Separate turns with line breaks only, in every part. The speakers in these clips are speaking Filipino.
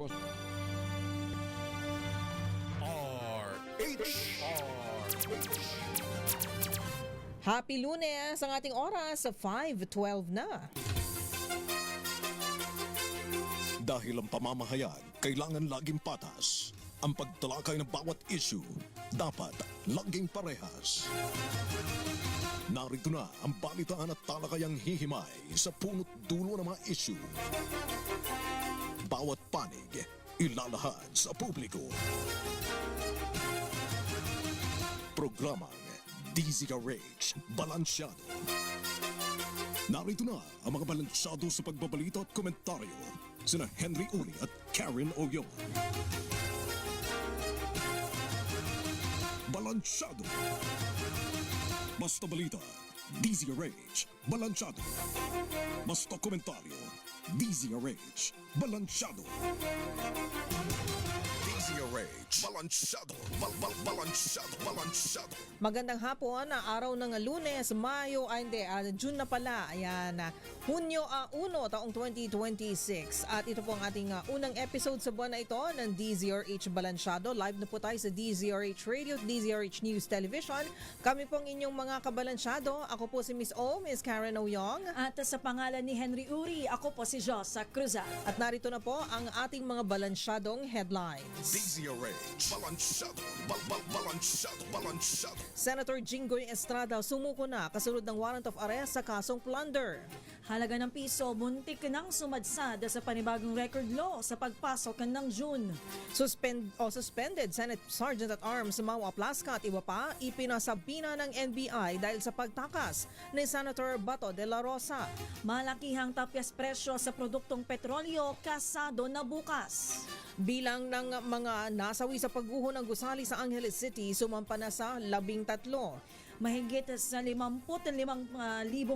Balansyado.
Happy Lunes ang ating oras sa 5:12 na.
Dahil ang pamamahayag kailangan laging patas. Ang pagtalakay ng bawat issue dapat laging parehas. Narito na ang balitaan at talakayang hihimay sa punot dulo ng mga issue. Bawat panig ilalahad sa publiko. Programang DZRH Balansyado. Narito na ang mga balansyado sa pagbabalita at komentaryo sina Henry Uri at Karen Oyong. Balansyado. Basta balita, DZRH Balansyado. Basta komentaryo, DZRH Balansyado. DZRH Balansyado. Balansyado.
Magandang hapon, araw ng Lunes, June na pala. Ayan, Hunyo 1 taong 2026. At ito po ang ating unang episode sa buwan na ito ng DZRH Balansyado. Live na po tayo sa DZRH Radio, DZRH News Television. Kami pong inyong mga kabalansyado. Ako po si Miss O, Miss Karen Oyong.
At sa pangalan ni Henry Uri, ako po si Josa Cruzal.
At narito na po ang ating mga balansyadong headlines.
DZRH Balansyado. Balansyado.
Senator Jinggoy Estrada sumuko na kasunod ng warrant of arrest sa kasong plunder.
Halaga ng piso, muntik nang sumadsad sa panibagong record law sa pagpasok ng June.
Suspended Senate Sergeant at Arms Mau Aplasca at iba pa ipinasabina ng NBI dahil sa pagtakas ni Senator Bato de la Rosa.
Malakihang tapyas presyo sa produktong petrolyo, kasado na bukas.
Bilang ng mga nasawi sa pagguho ng gusali sa Angeles City sumampa na sa 13.
Mahigit sa 55,000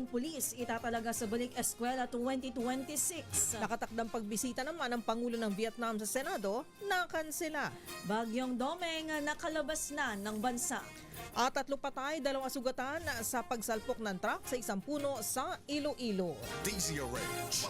pulis itatalaga sa Balik Eskwela 2026.
Nakatakdang pagbisita naman ng Pangulo ng Vietnam sa Senado, nakansela.
Bagyong Domeng nakalabas na ng bansa.
At 3 patay, 2 sugatan sa pagsalpok ng truck sa isang puno sa Iloilo.
DZRH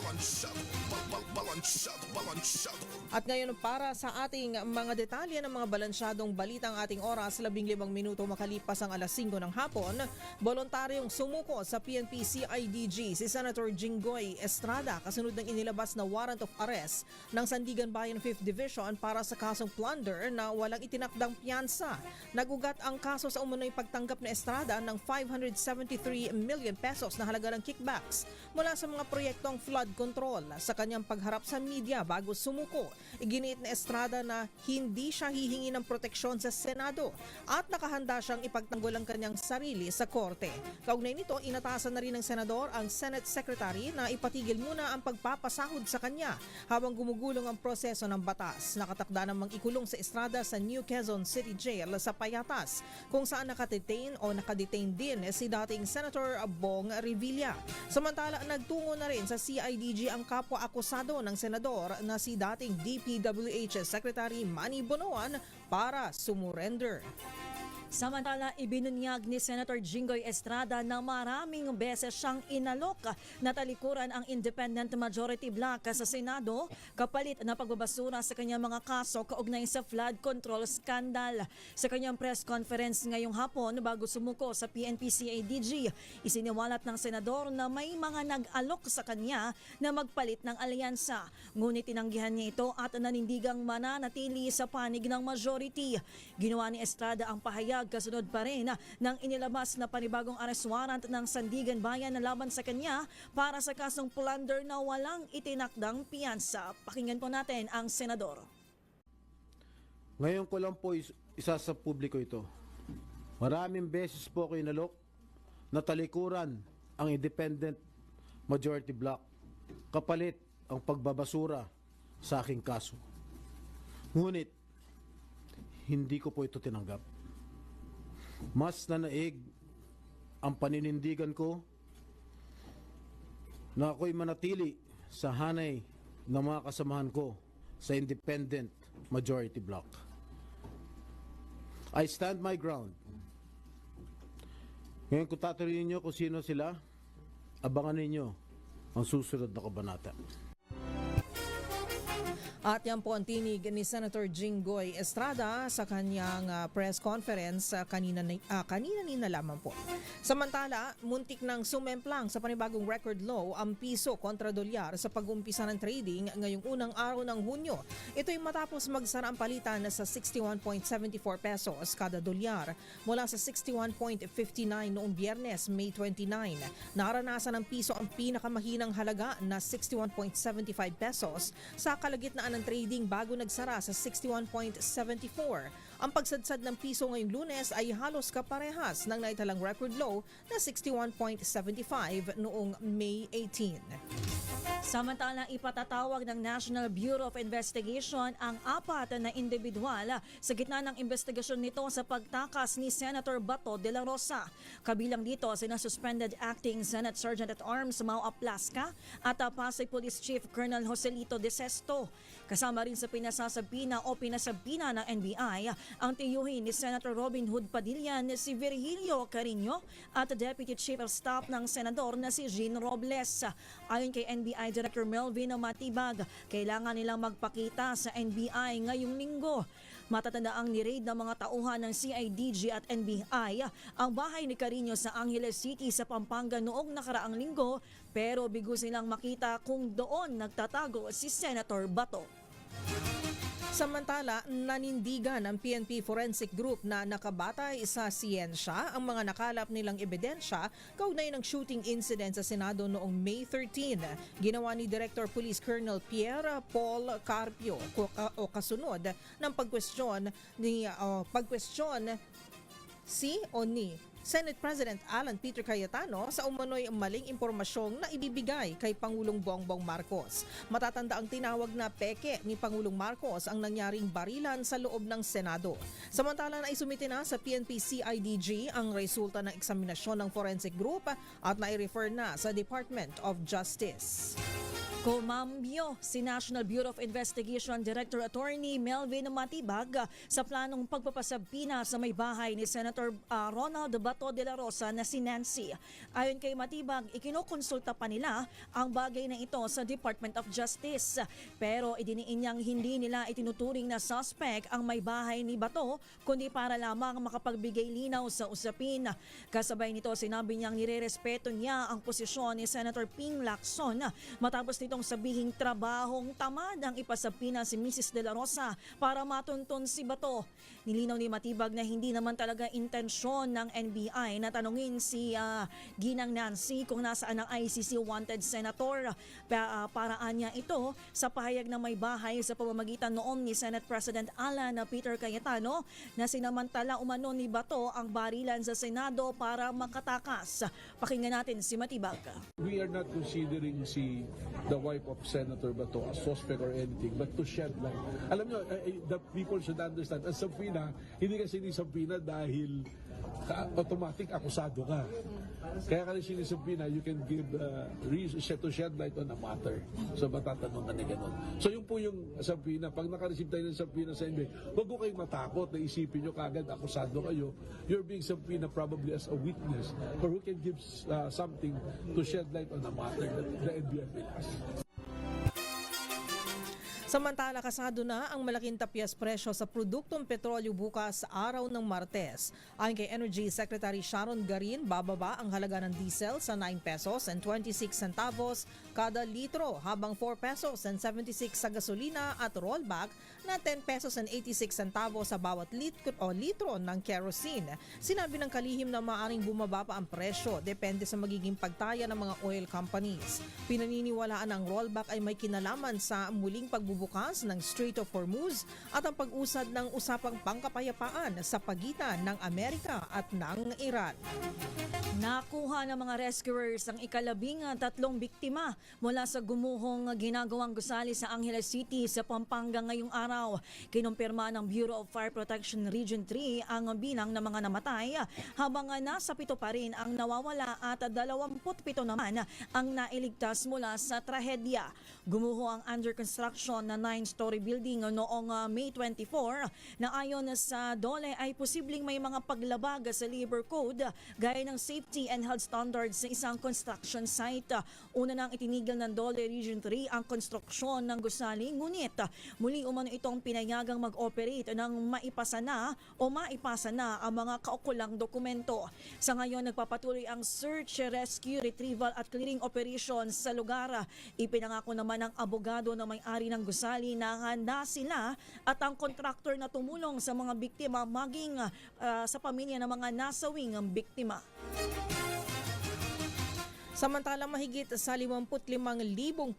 Balansyado.
At ngayon para sa ating mga detalye ng mga balansyadong balita ang ating oras, 15 minuto makalipas ang alas 5 ng hapon, voluntaryong sumuko sa PNP CIDG si Senator Jinggoy Estrada kasunod ng inilabas na warrant of arrest ng Sandigan Bayan 5th Division para sa kasong plunder na walang itinakdang piyansa. Nagugat ang kaso sa umunoy pagtanggap ni Estrada ng 573 million pesos na halaga ng kickbacks mula sa mga proyektong flood control. Sa kanyang pagharap sa media bago sumuko, iginiit ni Estrada na hindi siya hihingi ng proteksyon sa Senado at nakahanda siyang ipagtanggol ang kanyang sarili sa korte. Kaugnay nito, inatasan na rin ng senador ang Senate Secretary na ipatigil muna ang pagpapasahod sa kanya habang gumugulong ang proseso ng batas. Nakatakda namang ikulong si Estrada sa New Quezon City Jail sa Payatas kung saan nakadetain din si dating Senator Bong Revilla. Samantala, nagtungo na rin sa CIDG ang kapwa-akusado ng senador na si dating DPWH Secretary Manny Bonoan para sumurrender.
Samantala, ibinunyag ni Senator Jinggoy Estrada na maraming beses siyang inalok na talikuran ang Independent Majority Bloc sa Senado kapalit na pagbabasura sa kanyang mga kaso kaugnay sa flood control scandal. Sa kanyang press conference ngayong hapon bago sumuko sa PNP-CIDG, isiniwalat ng senador na may mga nag-alok sa kanya na magpalit ng alyansa. Ngunit tinanggihan niya ito at nanindigang mananatili sa panig ng majority. Ginawa ni Estrada ang pahayag kasunod pa rin ng inilabas na panibagong arrest warrant ng Sandigan Bayan na laban sa kanya para sa kasong plunder na walang itinakdang piyansa. Pakinggan po natin ang senador.
Ngayon ko lang po isa sa publiko ito. Maraming beses po ako inalok na talikuran ang Independent Majority Bloc kapalit ang pagbabasura sa aking kaso. Ngunit, hindi ko po ito tinanggap. Mas nanaig ang paninindigan ko na ako'y manatili sa hanay ng mga kasamahan ko sa Independent Majority Bloc. I stand my ground. Ngayon kung tatanungin niyo kung sino sila, abangan ninyo ang susunod na kabanata.
At yan po ang tinig ni Senator Jinggoy Estrada sa kanyang press conference kanina na lamang po. Samantala, muntik ng sumemplang sa panibagong record low ang piso kontra dolyar sa pag-umpisa ng trading ngayong unang araw ng Hunyo. Ito'y matapos magsara ang palitan sa 61.74 pesos kada dolyar mula sa 61.59 noong Biyernes, May 29. Naranasan ng piso ang pinakamahinang halaga na 61.75 pesos sa kalagitnaan ng trading bago nagsara sa 61.74. Ang pagsadsad ng piso ngayong Lunes ay halos kaparehas ng naitalang record low na 61.75 noong May 18.
Samantalang ipatatawag ng National Bureau of Investigation ang 4 na individual sa gitna ng investigasyon nito sa pagtakas ni Senator Bato de la Rosa. Kabilang dito sina suspended Acting Senate Sergeant at Arms Mau Aplasca at Pasay Police Chief Colonel Joselito De Sesto. Kasama rin sa pinasasabina o pinasabina ng NBI ang tiyuhin ni Senator Robin Hood Padilla si Virgilio Carino at Deputy Chief of Staff ng Senador na si Jean Robles. Ayon kay NBI Director Melvin Matibag, kailangan nilang magpakita sa NBI ngayong linggo. Matatanda ang ni-raid ng mga tauhan ng CIDG at NBI ang bahay ni Carino sa Angeles City sa Pampanga noong nakaraang linggo, pero bigo silang makita kung doon nagtatago si Senator Bato.
Samantala, nanindigan ng PNP Forensic Group na nakabatay sa siyensya ang mga nakalap nilang ebidensya kaugnay ng shooting incident sa Senado noong May 13. Ginawa ni Director Police Colonel Pierre Paul Carpio o kasunod ng pagkwestiyon ni Senate President Alan Peter Cayetano sa umano'y maling impormasyong na ibibigay kay Pangulong Bongbong Marcos. Matatanda ang tinawag na peke ni Pangulong Marcos ang nangyaring barilan sa loob ng Senado. Samantala na isumite na sa PNP CIDG ang resulta ng eksaminasyon ng Forensic Group at nai-refer na sa Department of Justice.
Kumambyo si National Bureau of Investigation Director Attorney Melvin Matibag sa planong pagpapasabina sa may bahay ni Senator Ronald Bato de la Rosa na si Nancy. Ayon kay Matibag, ikinokonsulta pa nila ang bagay na ito sa Department of Justice. Pero idiniin niyang hindi nila itinuturing na suspect ang may bahay ni Bato, kundi para lamang makapagbigay linaw sa usapin. Kasabay nito, sinabi niyang nirerespeto niya ang posisyon ni Senator Ping Lacson matapos nitong sabihing trabahong tamad ang ipasabina si Mrs. De La Rosa para matuntun si Bato. Nilinaw ni Matibag na hindi naman talaga intensyon ng NBI na tanungin si Ginang Nancy kung nasaan ang ICC wanted senator. Paraan niya ito sa pahayag na may bahay sa pamamagitan noon ni Senate President Alan Peter Cayetano na sinamantala umano ni Bato ang barilan sa Senado para makatakas. Pakinggan natin si Matibag.
We are not considering the wife of Senator Bato as suspect or anything, but to shed light. Alam nyo, the people should understand, ang subpoena, hindi kasi sinisubpoena dahil automatic akusado ka. Kaya kasi sinisubpoena, you can give reason to shed light on a matter. So matatanong ka na gano'n. So yun po yung subpoena. Pag nakareceive tayo ng subpoena sa NBI, huwag ko kayong matakot na isipin nyo kagad akusado kayo. You're being subpoena probably as a witness or who can give something to shed light on a matter that the NBI will ask.
Samantala, kasado na ang malaking tapyas presyo sa produktong petrolyo bukas araw ng Martes. Ayon kay Energy Secretary Sharon Garin, bababa ang halaga ng diesel sa 9 pesos and 26 centavos kada litro, habang 4 pesos and 76 sa gasolina at rollback na 10 pesos and 86 centavos sa bawat litro ng kerosene. Sinabi ng kalihim na maaaring bumaba pa ang presyo depende sa magiging pagtaya ng mga oil companies. Pinaniniwalaan ang rollback ay may kinalaman sa muling pagbubukas ng Strait of Hormuz at ang pag-usad ng usapang pangkapayapaan sa pagitan ng Amerika at ng Iran.
Nakuha ng mga rescuers ang ika-13 biktima mula sa gumuhong ginagawang gusali sa Angeles City sa Pampanga ngayong araw. Kinumpirma ng Bureau of Fire Protection Region 3 ang bilang ng mga namatay, habang nasa 7 pa rin ang nawawala at 27 naman ang nailigtas mula sa trahedya. Gumuho ang under construction na 9-story building noong May 24 na ayon sa DOLE ay posibleng may mga paglabag sa labor code gaya ng safety and health standards sa isang construction site. Una nang itinigil ng DOLE Region 3 ang konstruksyon ng gusali, ngunit muli umano itong pinayagang mag-operate nang maipasa na ang mga kaukulang dokumento. Sa ngayon, nagpapatuloy ang search, rescue, retrieval at clearing operations sa lugar. Ipinangako naman ng abogado na may-ari ng gusali na handa sila at ang kontraktor na tumulong sa mga biktima maging sa pamilya ng mga nasawing biktima.
Samantala, mahigit sa 55,000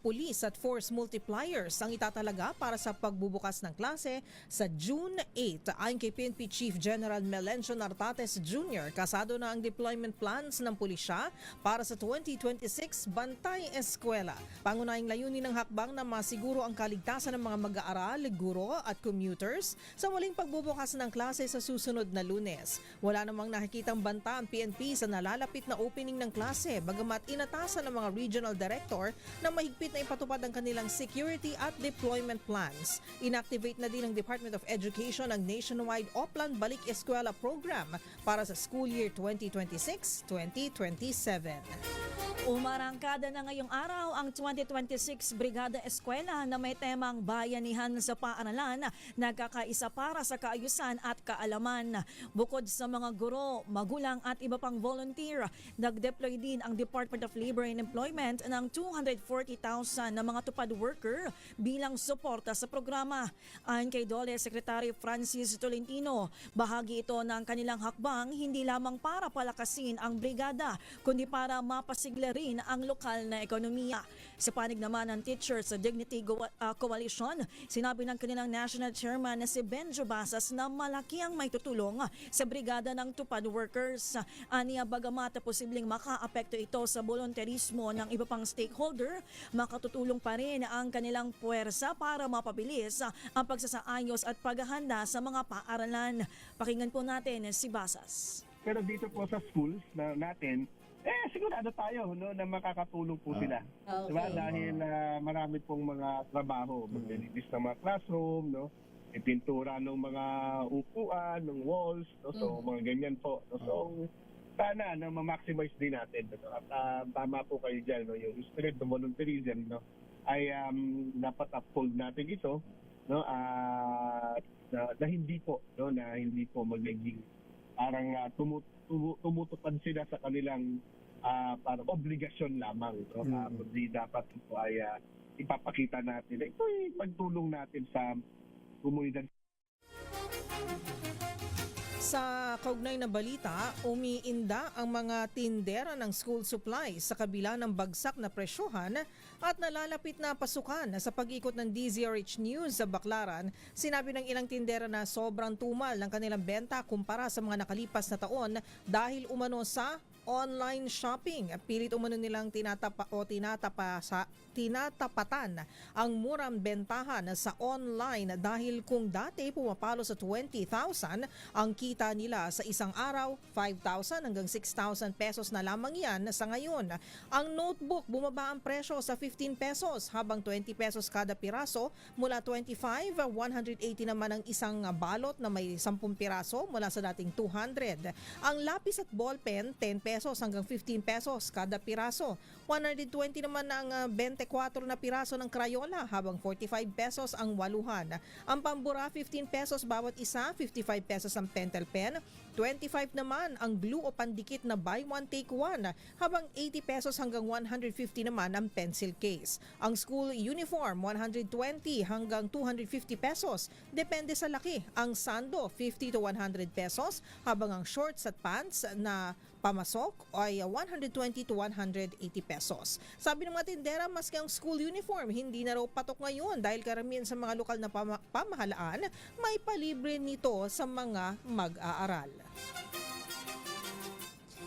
pulis at force multipliers ang itatalaga para sa pagbubukas ng klase sa June 8. Ayon kay PNP Chief General Melencio Nartates Jr., kasado na ang deployment plans ng pulisya para sa 2026 Bantay Eskwela. Pangunahing layunin ng hakbang na masiguro ang kaligtasan ng mga mag-aaral, guro at commuters sa muling pagbubukas ng klase sa susunod na Lunes. Wala namang nakikitang banta ang PNP sa nalalapit na opening ng klase, bagamat inatasan ng mga regional director na mahigpit na ipatupad ang kanilang security at deployment plans. Inactivate na din ng Department of Education ang nationwide Oplan Balik Eskwela program para sa school year 2026-2027.
Umarangkada na ngayong araw ang 2026 Brigada Eskwela na may temang bayanihan sa paaralan, nagkakaisa para sa kaayusan at kaalaman. Bukod sa mga guro, magulang at iba pang volunteer, nag-deploy din ang Department of Labor and Employment ng 240,000 na mga tupad worker bilang suporta sa programa. Ayon kay DOLE Secretary Francis Tolentino, bahagi ito ng kanilang hakbang hindi lamang para palakasin ang brigada, kundi para mapasigla rin ang lokal na ekonomiya. Sa panig naman ng Teachers Dignity Coalition, sinabi ng kanilang National Chairman na si Benjo Basas na malaki ang may tutulong sa brigada ng tupad workers. Aniya, bagamat posibleng makaapekto ito sa volunteerismo ng iba pang stakeholder, makatutulong pa rin ang kanilang puwersa para mapabilis ang pagsasaayos at paghahanda sa mga paaralan. Pakinggan po natin si Basas.
Pero dito po sa schools na natin, sigurado tayo no, na makakatulong po sila.
Okay.
Diba? Dahil marami pong mga trabaho, maglilinis ng mga classroom, no? Pintura ng mga upuan, ng walls, no? So mga ganyan po. No? So sana na ma-maximize din natin. No? At tama po kayo dyan, no? Yung spirit ng volunteerism, no? Ay dapat uphold natin ito, no? Na hindi po, no? Na hindi po magiging parang tumutupad sila sa kanilang parang obligasyon lamang. No? Kundi dapat ito ay ipapakita natin. Ito ay pagtulong natin sa komunidad.
Sa kaugnay na balita, umiinda ang mga tindera ng school supplies sa kabila ng bagsak na presyohan at nalalapit na pasukan. Sa pag-ikot ng DZRH News sa Baclaran, sinabi ng ilang tindera na sobrang tumal ng kanilang benta kumpara sa mga nakalipas na taon dahil umano sa online shopping. Pilit umano nilang tinatapatan ang murang bentahan sa online dahil kung dati pumapalo sa 20,000 ang kita nila sa isang araw, 5,000 hanggang 6,000 pesos na lamang yan sa ngayon. Ang notebook bumaba ang presyo sa 15 pesos habang 20 pesos kada piraso mula 25, 180 naman ang isang balot na may 10 piraso mula sa dating 200. Ang lapis at ballpen, 10 pesos hanggang 15 pesos kada piraso. 120 naman ang 24 na piraso ng Crayola habang 45 pesos ang waluhan. Ang pambura, 15 pesos bawat isa, 55 pesos ang pentel pen, 25 naman ang glue o pandikit na buy one take one habang 80 pesos hanggang 150 naman ang pencil case. Ang school uniform, 120 hanggang 250 pesos depende sa laki. Ang sando, 50 to 100 pesos habang ang shorts at pants na pamasok ay 120 to 180 pesos. Sabi ng mga tindera, maski ang school uniform hindi na raw patok ngayon dahil karamihan sa mga lokal na pamahalaan may palibre nito sa mga mag-aaral.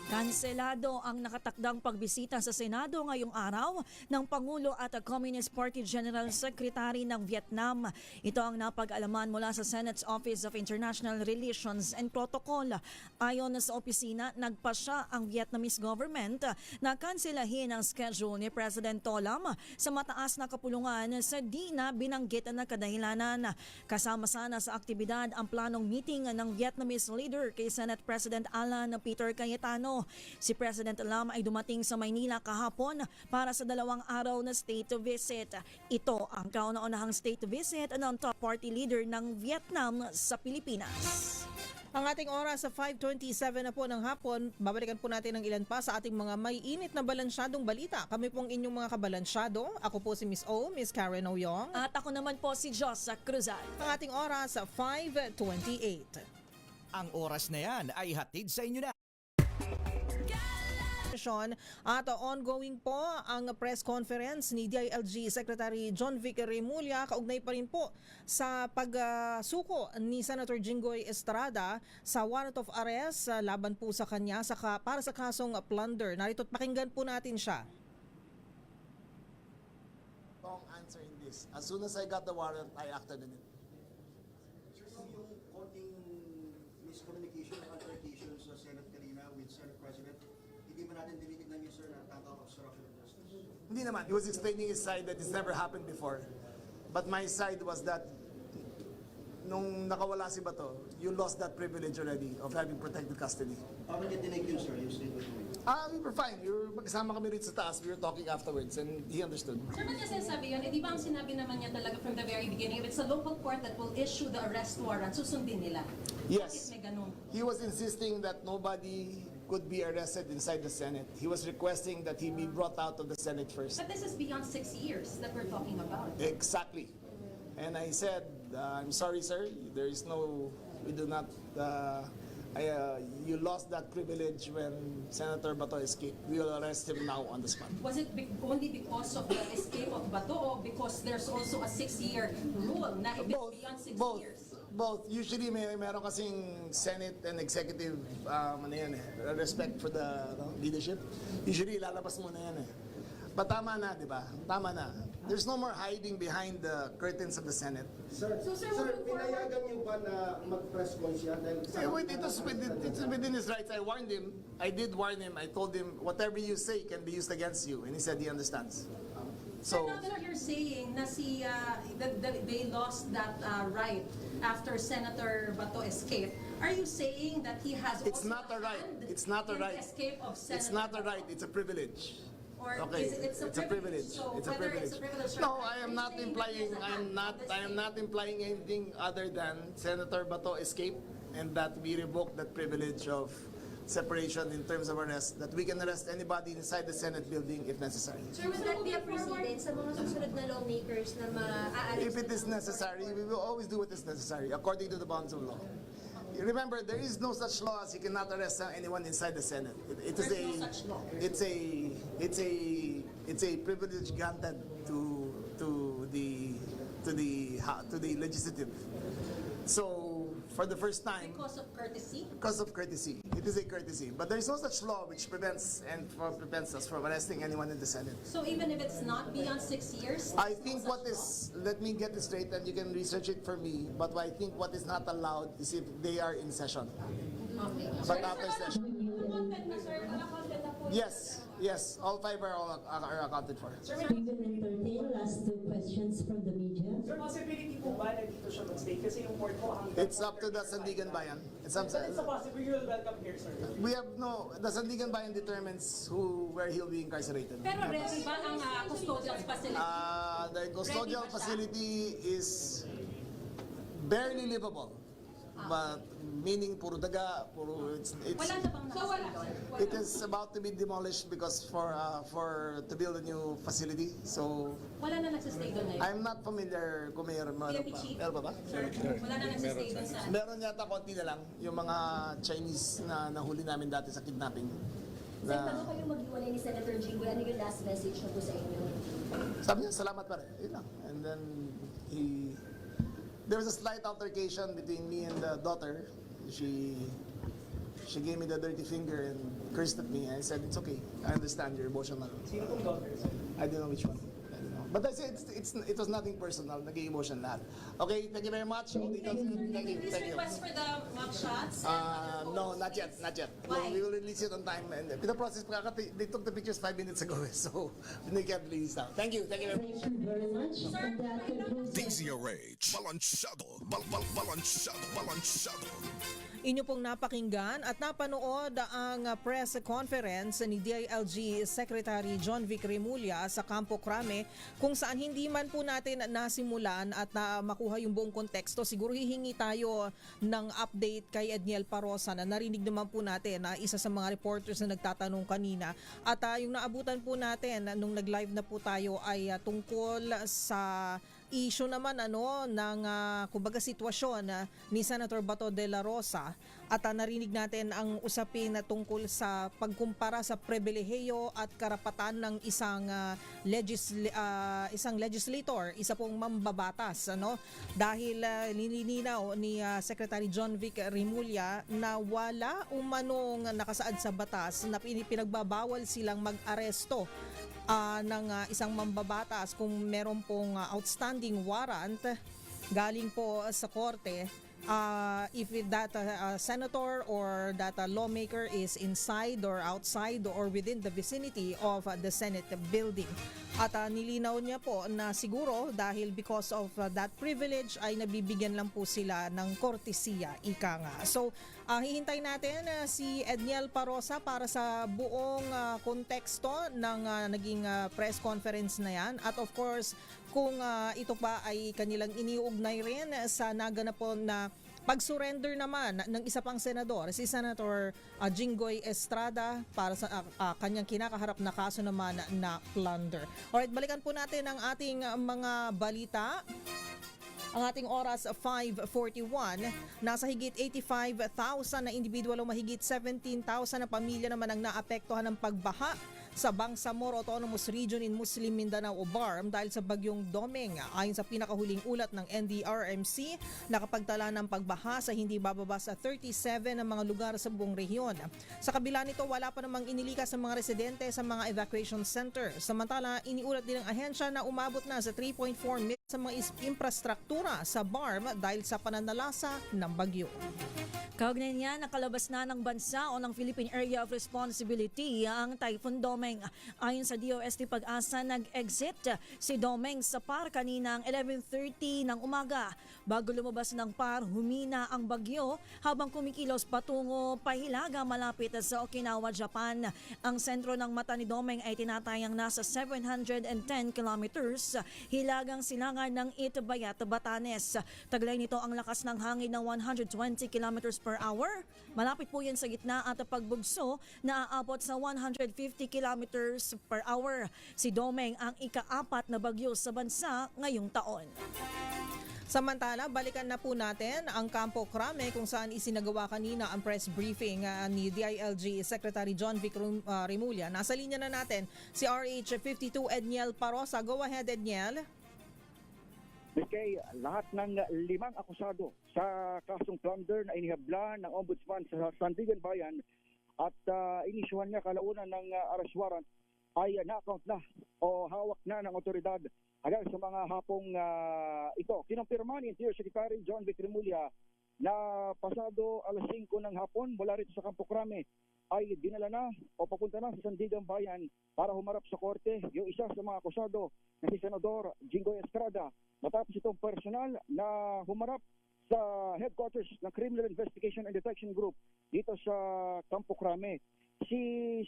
Kanselado ang nakatakdang pagbisita sa Senado ngayong araw ng Pangulo at Communist Party General Secretary ng Vietnam. Ito ang napag-alaman mula sa Senate's Office of International Relations and Protocol. Ayon sa opisina, nagpasya ang Vietnamese government na kanselahin ang schedule ni President Tolam sa mataas na kapulungan sa di na binanggit na kadahilanan. Kasama sana sa aktibidad ang planong meeting ng Vietnamese leader kay Senate President Alan Peter Cayetano. Si President Lam ay dumating sa Maynila kahapon para sa 2 araw na state visit. Ito ang kauna-unahang state visit ng top party leader ng Vietnam sa Pilipinas.
Ang ating oras sa 5:27 na po ng hapon, babalikan po natin ang ilan pa sa ating mga may init na balansyadong balita. Kami pong inyong mga kabalansyado. Ako po si Miss O, Miss Karen Oyong.
At ako naman po si Josa Cruzal.
Ang ating oras sa 5:28.
Ang oras na yan ay hatid sa inyo na.
At ongoing po ang press conference ni DILG Secretary John Vic Remulla kaugnay pa rin po sa pagsuko ni Senator Jinggoy Estrada sa warrant of arrest laban po sa kanya para sa kasong plunder. Narito't pakinggan po natin siya.
Wrong answer in this. As soon as I got the warrant, I acted on it.
Yung konting miscommunication or altercation sa Senate kanina with Senate President, hindi ba natin dinitignan yun, sir, na tangkang obstruction of justice?
Hindi naman. He was explaining his side that it's never happened before. But my side was that nung nakawala si Bato, you lost that privilege already of having protected custody.
Paano niya dinig yun, sir, yung statement mo?
We were fine. Magkasama kami rito sa taas. We were talking afterwards and he understood.
Sir, ba't niya sinasabi yun? Di ba ang sinabi naman niya talaga from the very beginning, if it's a local court that will issue the arrest warrant, susundin nila?
Yes.
Bakit may ganun?
He was insisting that nobody could be arrested inside the Senate. He was requesting that he be brought out of the Senate first.
But this is beyond 6 years that we're talking about.
Exactly. And I said, I'm sorry, sir. There is no, we do not, you lost that privilege when Senator Bato escaped. We will arrest him now on the spot.
Was it only because of the escape of Bato or because there's also a 6-year rule na if it's beyond 6 years?
Both. Usually meron kasing Senate and executive respect for the leadership. Usually lalabas muna yan eh. But tama na, di ba? Tama na. There's no more hiding behind the curtains of the Senate.
Sir, pinayagan niyo ba na mag-press con siya?
It's within his rights. I warned him. I did warn him. I told him, whatever you say can be used against you. And he said he understands.
So now that you're saying na that they lost that right after Senator Bato escaped, are you saying that he has
It's
also
not a right.
hand
It's not a
in
right.
the escape of Senator
It's not a right.
Bato?
It's a privilege.
Or
Okay,
it's a privilege. So
It's a
whether
privilege.
it's a privilege or
No,
not,
I
are
am
you
not
saying that
implying.
there's a
I am
hand
not.
on the
I am
state?
not implying anything other than Senator Bato escaped and that we revoke that privilege of separation in terms of arrest. That we can arrest anybody inside the Senate building if necessary.
Sir, would that be a precedent sa mga susunod na lawmakers na
If it is necessary, we will always do what is necessary according to the bounds of law. Remember, there is no such law as you cannot arrest anyone inside the Senate.
There's no such law.
It's a privilege granted to the legislative. So for the first time,
Because of courtesy?
because of courtesy, it is a courtesy. But there is no such law which prevents us from arresting anyone in the Senate.
So even if it's not beyond 6 years?
I
there's no
think
such
what
law?
is, let me get this straight and you can research it for me, but I think what is not allowed is if they are in session.
Okay.
But after session. Yes, all 5 are accounted for.
Steven entertain last 2 questions from the media.
Sir, possibility po ba na dito siya mag-stay? Kasi yung port po hanggang...
It's up to the Sandigan Bayan.
But it's a possibility you'll welcome here, sir.
We have the Sandigan Bayan determines where he'll be incarcerated.
Pero ready ba ang custodial facility?
The custodial
Ready ba siya?
facility is barely livable. But meaning puro daga, it's
Wala na bang nakasal doon?
it is about to be demolished because to build a new facility. So
Wala na nagsistay doon ngayon?
I'm not familiar kung meron pa.
PNP chief?
Meron pa ba?
Wala na nagsistay doon sa...
Meron yata konti na lang yung mga Chinese na nahuli namin dati sa kidnapping.
Sir, bago kayo maghiwalay ni Senator Jinggoy, ano yung last message na po sa inyo?
Sabi niya, salamat pa rin. Yun lang. And then there was a slight altercation between me and the daughter. She She gave me the dirty finger and cursed at me. I said, it's okay. I understand you're emotional.
Sino pong daughter?
I don't know which one. I don't know. But I said it was nothing personal. Naging emotion lahat. Okay, thank you very much. All details. Thank you.
Please
Thank you.
request for the mugshots.
No, not yet.
Why?
We will release it on time. And the process, they took the pictures 5 minutes ago, so they can't release now. Thank you. Thank you very much.
Thank you very much. And that concludes
DZRH, balansyado, balansyado.
Inyo pong napakinggan at napanood ang press conference ni DILG Secretary John Vic Remulla sa Campo Crame, kung saan hindi man po natin nasimulan at makuha yung buong konteksto. Siguro hihingi tayo ng update kay Edniel Parosa na narinig naman po natin na isa sa mga reporters na nagtatanong kanina. At yung naabutan po natin nung nag-live na po tayo ay tungkol sa issue naman ng kumbaga sitwasyon ni Senator Bato de la Rosa, at narinig natin ang usapin na tungkol sa pagkumpara sa pribilehiyo at karapatan ng isang legislator, isa pong mambabatas, dahil nilinaw ni Secretary John Vic Remulla na wala umanong nakasaad sa batas na pinagbabawal silang mag-aresto ng isang mambabatas kung meron pong outstanding warrant galing po sa korte, if that senator or that lawmaker is inside or outside or within the vicinity of the Senate building. At nilinaw niya po na siguro dahil because of that privilege ay nabibigyan lang po sila ng kortesiya, ika nga. So hihintay natin si Edniel Parosa para sa buong konteksto ng naging press conference na yan. At of course, kung ito pa ay kanilang iniugnay rin sa naganap po na pag-surrender naman ng isa pang senador, si Senator Jinggoy Estrada, para sa kanyang kinakaharap na kaso naman na plunder. Alright, balikan po natin ang ating mga balita. Ang ating oras 5:41, nasa higit 85,000 na individual o mahigit 17,000 na pamilya naman ang naapektuhan ng pagbaha sa Bangsamoro Autonomous Region in Muslim Mindanao o BARM dahil sa bagyong Domeng. Ayon sa pinakahuling ulat ng NDRMC, nakapagtala ng pagbaha sa hindi bababa sa 37 ng mga lugar sa buong rehiyon. Sa kabila nito, wala pa namang inilikas ng mga residente sa mga evacuation center. Samantala, iniulat din ng ahensya na umabot na sa 3.4 million sa mga infrastruktura sa BARM dahil sa pananalasa ng bagyo.
Kaugnay niya, nakalabas na ng bansa o ng Philippine Area of Responsibility ang Typhoon Domeng. Ayon sa DOST Pag-asa, nag-exit si Domeng sa PAR kaninang 11:30 ng umaga. Bago lumabas ng PAR, humina ang bagyo habang kumikilos patungo pahilaga malapit sa Okinawa, Japan. Ang sentro ng mata ni Domeng ay tinatayang nasa 710 kilometers hilagang silangan ng Itbayat, Batanes. Taglay nito ang lakas ng hangin ng 120 kilometers per hour. Malapit po yan sa gitna at pagbugso na aabot sa 150 kilometers per hour. Si Domeng ang ika-4 na bagyo sa bansa ngayong taon.
Samantala, balikan na po natin ang Campo Crame kung saan isinagawa kanina ang press briefing ni DILG Secretary John Vic Remulla. Nasa linya na natin si RH52 Edniel Parosa. Go ahead, Edniel.
Kay lahat ng 5 akusado sa kasong plunder na inihabla ng Ombudsman sa Sandigan Bayan at inisyuhan niya kalaunan ng arrest warrant ay na-account na o hawak na ng otoridad hanggang sa mga hapong ito. Kinumpirma ni Interior Secretary John Vic Remulla na pasado alas 5 ng hapon mula rito sa Campo Crame ay dinala na o papunta na sa Sandigan Bayan para humarap sa korte yung isa sa mga akusado na si Senador Jinggoy Estrada, matapos itong personal na humarap sa headquarters ng Criminal Investigation and Detection Group dito sa Campo Crame. Si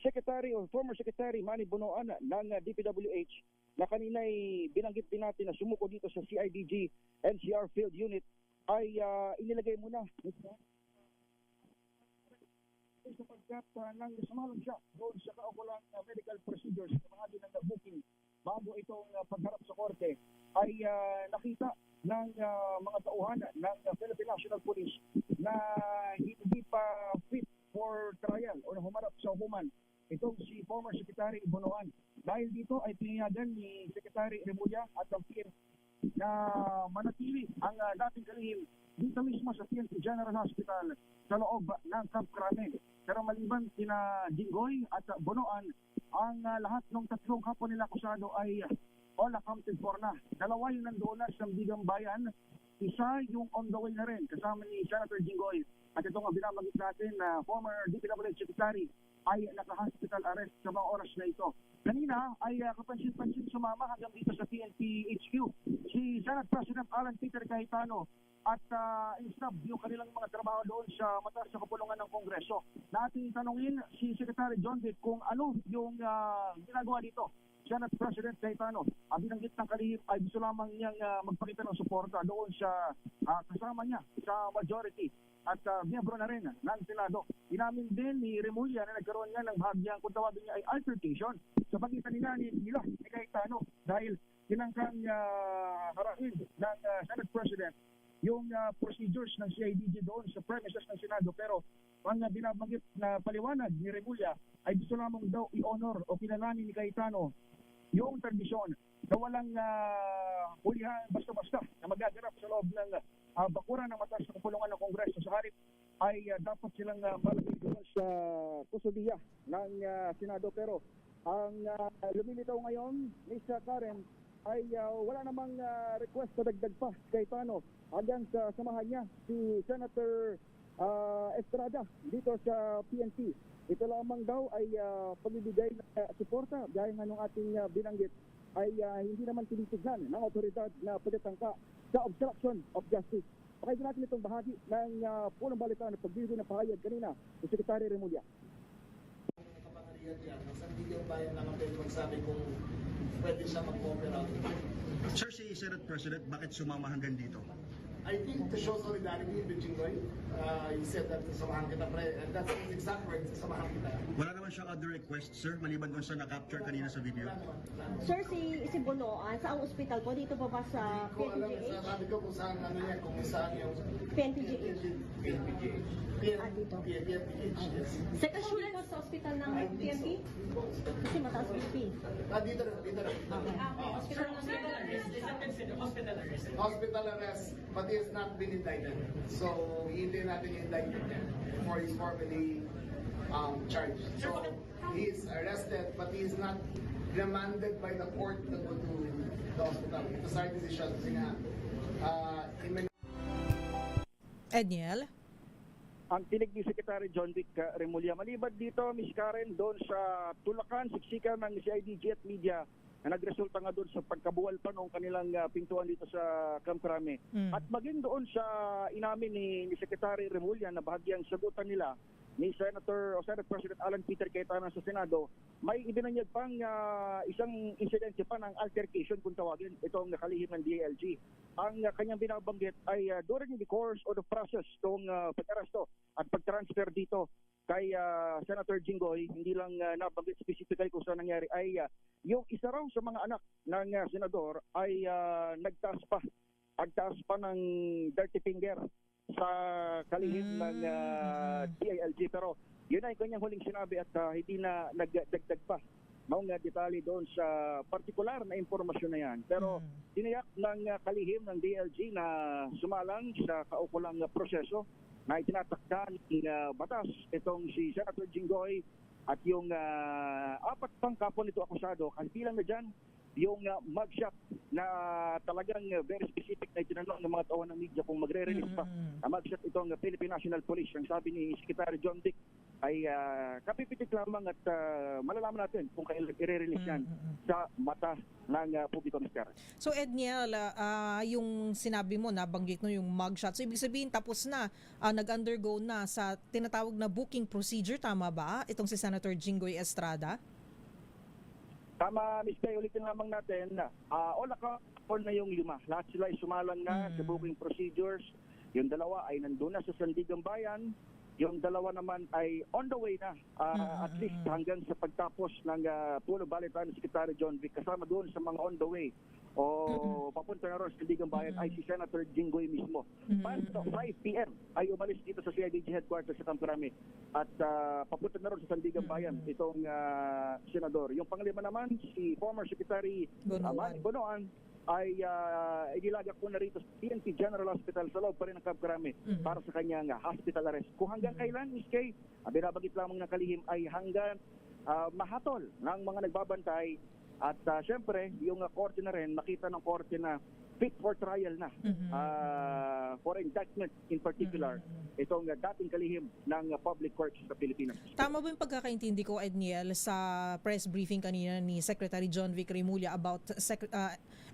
Secretary o former Secretary Manny Bonoan ng DPWH na kanina'y binanggit din natin na sumuko dito sa CIDG NCR Field Unit ay inilagay muna sapagkat nang sumalang siya doon sa kaukulang medical procedures na mga din ng booking bago itong pagharap sa korte ay nakita ng mga tauhan ng Philippine National Police na hindi pa fit for trial o humarap sa hukuman itong si former Secretary Bonoan. Dahil dito ay pinayagan ni Secretary Remulla at ang PNP na manatili ang dating kalihim dito mismo sa PNP General Hospital sa loob ng Camp Crame. Pero maliban sina Jinggoy at Bonoan, ang lahat ng tatlong kapwa nila akusado ay all accounted for na. Dalawa yung nandoon na sa Sandigan Bayan, isa yung on the way na rin kasama ni Senator Jinggoy. At ito nga binamagit natin na former DPWH Secretary ay naka-hospital arrest sa mga oras na ito. Kanina ay kapansin-pansin sumama hanggang dito sa PNP HQ si Senate President Alan Peter Cayetano at instab yung kanilang mga trabaho doon sa mataas na kapulungan ng Kongreso. Nating tanungin si Secretary John Vic kung ano yung ginagawa dito. Senate President Cayetano, binanggit ng kalihim ay gusto lamang niyang magpakita ng suporta doon sa kasama niya sa majority at miyembro na rin ng Senado. Inamin din ni Remulla na nagkaroon nga ng bahagyang kung tawagin niya ay altercation sa pagitan ni Cayetano dahil tinangkang harapin ng Senate President yung procedures ng CIDG doon sa premises ng Senado. Pero ang binabanggit na paliwanag ni Remulla ay gusto lamang daw i-honor o pinalani ni Cayetano yung tradisyon na walang hulihan basta-basta na magaganap sa loob ng bakuran ng mataas na kapulungan ng Kongreso. Sa halip ay dapat silang malagay doon sa kusudiya ng Senado. Pero ang lumilitaw ngayon, Ms. Karen, ay wala namang request na dagdag pa kay Cayetano hanggang sa samahan niya si Senator Estrada dito sa PNP. Ito lamang daw ay pagbibigay ng suporta dahil nga nung ating binanggit ay hindi naman tinitignan ng otoridad na pagtatangka sa obstruction of justice. Pakinggan natin itong bahagi ng punong balita na pagbibigay ng pahayag kanina ni Secretary Remulla.
Kapatid yan, ang Sandigan Bayan naman kayo magsabi kung pwede siya mag-cooperate.
Sir, si Senate President, bakit sumama hanggang dito?
I think to show solidarity with Jinggoy, he said that sasamahan kita pre, and that's his exact words, sasamahan kita.
Wala naman siyang other request, sir, maliban doon sa na-capture kanina sa video.
Sir, si Bonoan, saang ospital po? Dito pa ba sa
Hindi ko alam,
PNPGH?
sabi ko kung saan ano yan, kung saan yung
PNPGH.
PNPGH.
Dito.
PNPGH, yes.
Second floor po sa ospital ng PNP? Kasi mataas PNP.
Dito rin. Hospital arrest, but he has not been indicted. So, hindi natin indicted niya before he's formally charged. So, he is arrested, but he is not remanded by the court to go to the hospital. Ito sa decision kasi nga,
Edniel?
Ang tinig ni Secretary John Vic Remulla. Maliban dito, Ms. Karen, doon sa tulakan, siksikan ng CIDG at media na nagresulta nga doon sa pagkabuwal pa ng kanilang pintuan dito sa Camp Crame. At maging doon sa inamin ni Secretary Remulla na bahagyang sagutan nila ni Senate President Alan Peter Cayetano sa Senado, may ibinanyag pang isang insidente pa ng altercation kung tawagin itong nakalihim ng DILG. Ang kanyang binabanggit ay during the course of the process itong pag-aresto at pag-transfer dito kay Senator Jinggoy, hindi lang nabanggit specifically kung saan nangyari, ay yung isa raw sa mga anak ng senador ay nagtaas pa ng dirty finger sa kalihim ng DILG. Pero yun ay kanyang huling sinabi at hindi na nagdagdag pa mga detalye doon sa partikular na impormasyon na yan. Pero tiniyak ng kalihim ng DILG na sumalang sa kaukulang proseso na itinatakda ng batas itong si Senator Jinggoy at yung apat pang kapwa nito akusado. Kabilang na dyan yung mugshot na talagang very specific na itinanong ng mga tauhan ng media kung magre-release pa. Mugshot itong Philippine National Police. Ang sabi ni Secretary John Vic ay kapipitik lamang at malalaman natin kung kailan i-release yan sa mata ng publiko, Mr.
So Edniel, yung sinabi mo, nabanggit mo yung mugshot. So ibig sabihin tapos na, nag-undergo na sa tinatawag na booking procedure, tama ba? Itong si Senator Jinggoy Estrada?
Tama, Ms. Kay, ulitin lamang natin na all account na yung 5. Lahat sila ay sumalang na sa booking procedures. Yung dalawa ay nandun na sa Sandigan Bayan. Yung dalawa naman ay on the way na at least hanggang sa pagtapos ng pulo balita ni Secretary John Vic. Kasama doon sa mga on the way o papunta na rin sa Sandigan Bayan ay si Senator Jinggoy mismo. 5 p.m. ay umalis dito sa CIDG headquarters sa Camp Crame at papunta na rin sa Sandigan Bayan itong senador. Yung panglima naman si former Secretary Bonoan ay inilagak ko na rito sa PNP General Hospital sa loob pa rin ng Camp Crame para sa kanyang hospital arrest. Kung hanggang kailan, Ms. Kay, binabagit lamang ng kalihim ay hanggang mahatol ng mga nagbabantay at syempre, yung korte na rin, makita ng korte na fit for trial na for indictment in particular itong dating kalihim ng public courts sa Pilipinas.
Tama ba yung pagkakaintindi ko, Edniel, sa press briefing kanina ni Secretary John Vic Remulla about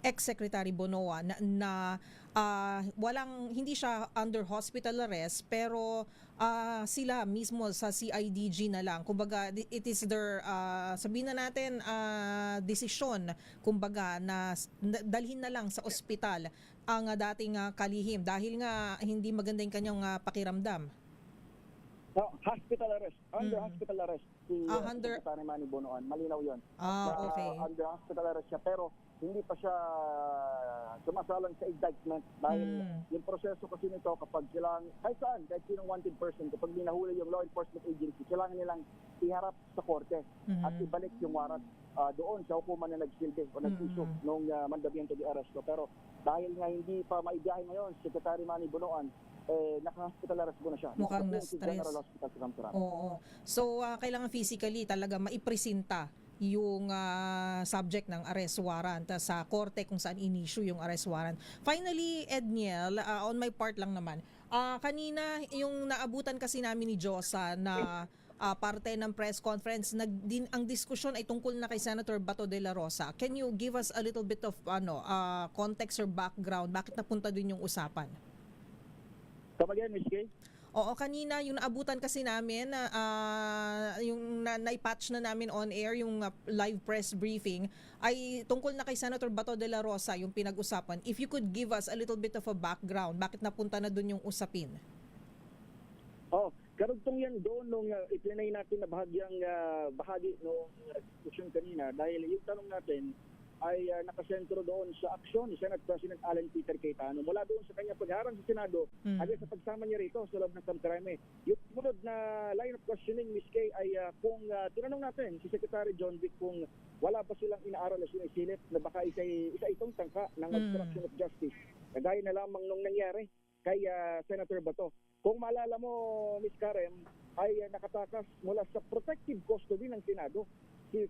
ex-Secretary Bonoa na hindi siya under hospital arrest pero sila mismo sa CIDG na lang. Kumbaga, it is their, sabihin na natin, desisyon, kumbaga, na dalhin na lang sa ospital ang dating kalihim dahil nga hindi maganda yung kanyang pakiramdam.
No, hospital arrest. Under hospital arrest. Si Secretary Manny Bonoan. Malinaw yun.
Okay.
Under hospital arrest siya. Pero hindi pa siya sumasalang sa indictment dahil yung proseso kasi nito kapag kailangan, kahit sinong wanted person, kapag dinahuli yung law enforcement agency, kailangan nilang iharap sa korte at ibalik yung warrant doon sa hukuman na nagsilbi o nag-issue nung mandamiento de arresto. Pero dahil nga hindi pa maibiyahe ngayon, Secretary Manny Bonoan, naka-hospital arrest mo na siya.
Mukhang na-stress.
General Hospital sa Camp Crame.
Oo. So, kailangan physically talaga maipresenta yung subject ng arrest warrant sa korte kung saan in-issue yung arrest warrant. Finally, Edniel, on my part lang naman, kanina yung naabutan kasi namin ni Josa na parte ng press conference, ang diskusyon ay tungkol na kay Senator Bato de la Rosa. Can you give us a little bit of context or background? Bakit napunta din yung usapan?
Come again, Ms. Kay?
Oo, kanina yung naabutan kasi namin, yung naipatch na namin on air, yung live press briefing, ay tungkol na kay Senator Bato de la Rosa yung pinag-usapan. If you could give us a little bit of a background, bakit napunta na dun yung usapin?
Karugtong yan doon nung iplinay natin na bahagi nung diskusyon kanina dahil yung tanong natin ay nakasentro doon sa aksyon ni Senate President Alan Peter Cayetano mula doon sa kanya pagharang sa Senado hanggang sa pagsama niya rito sa loob ng Camp Crame. Yung sunod na line of questioning, Ms. Kay, ay kung tinanong natin si Secretary John Vic kung wala ba silang inaaral na sinisilip na baka isa itong tangka ng obstruction of justice kagaya na lamang nung nangyari kay Senator Bato. Kung maalala mo, Ms. Karen, ay nakatakas mula sa protective custody ng Senado si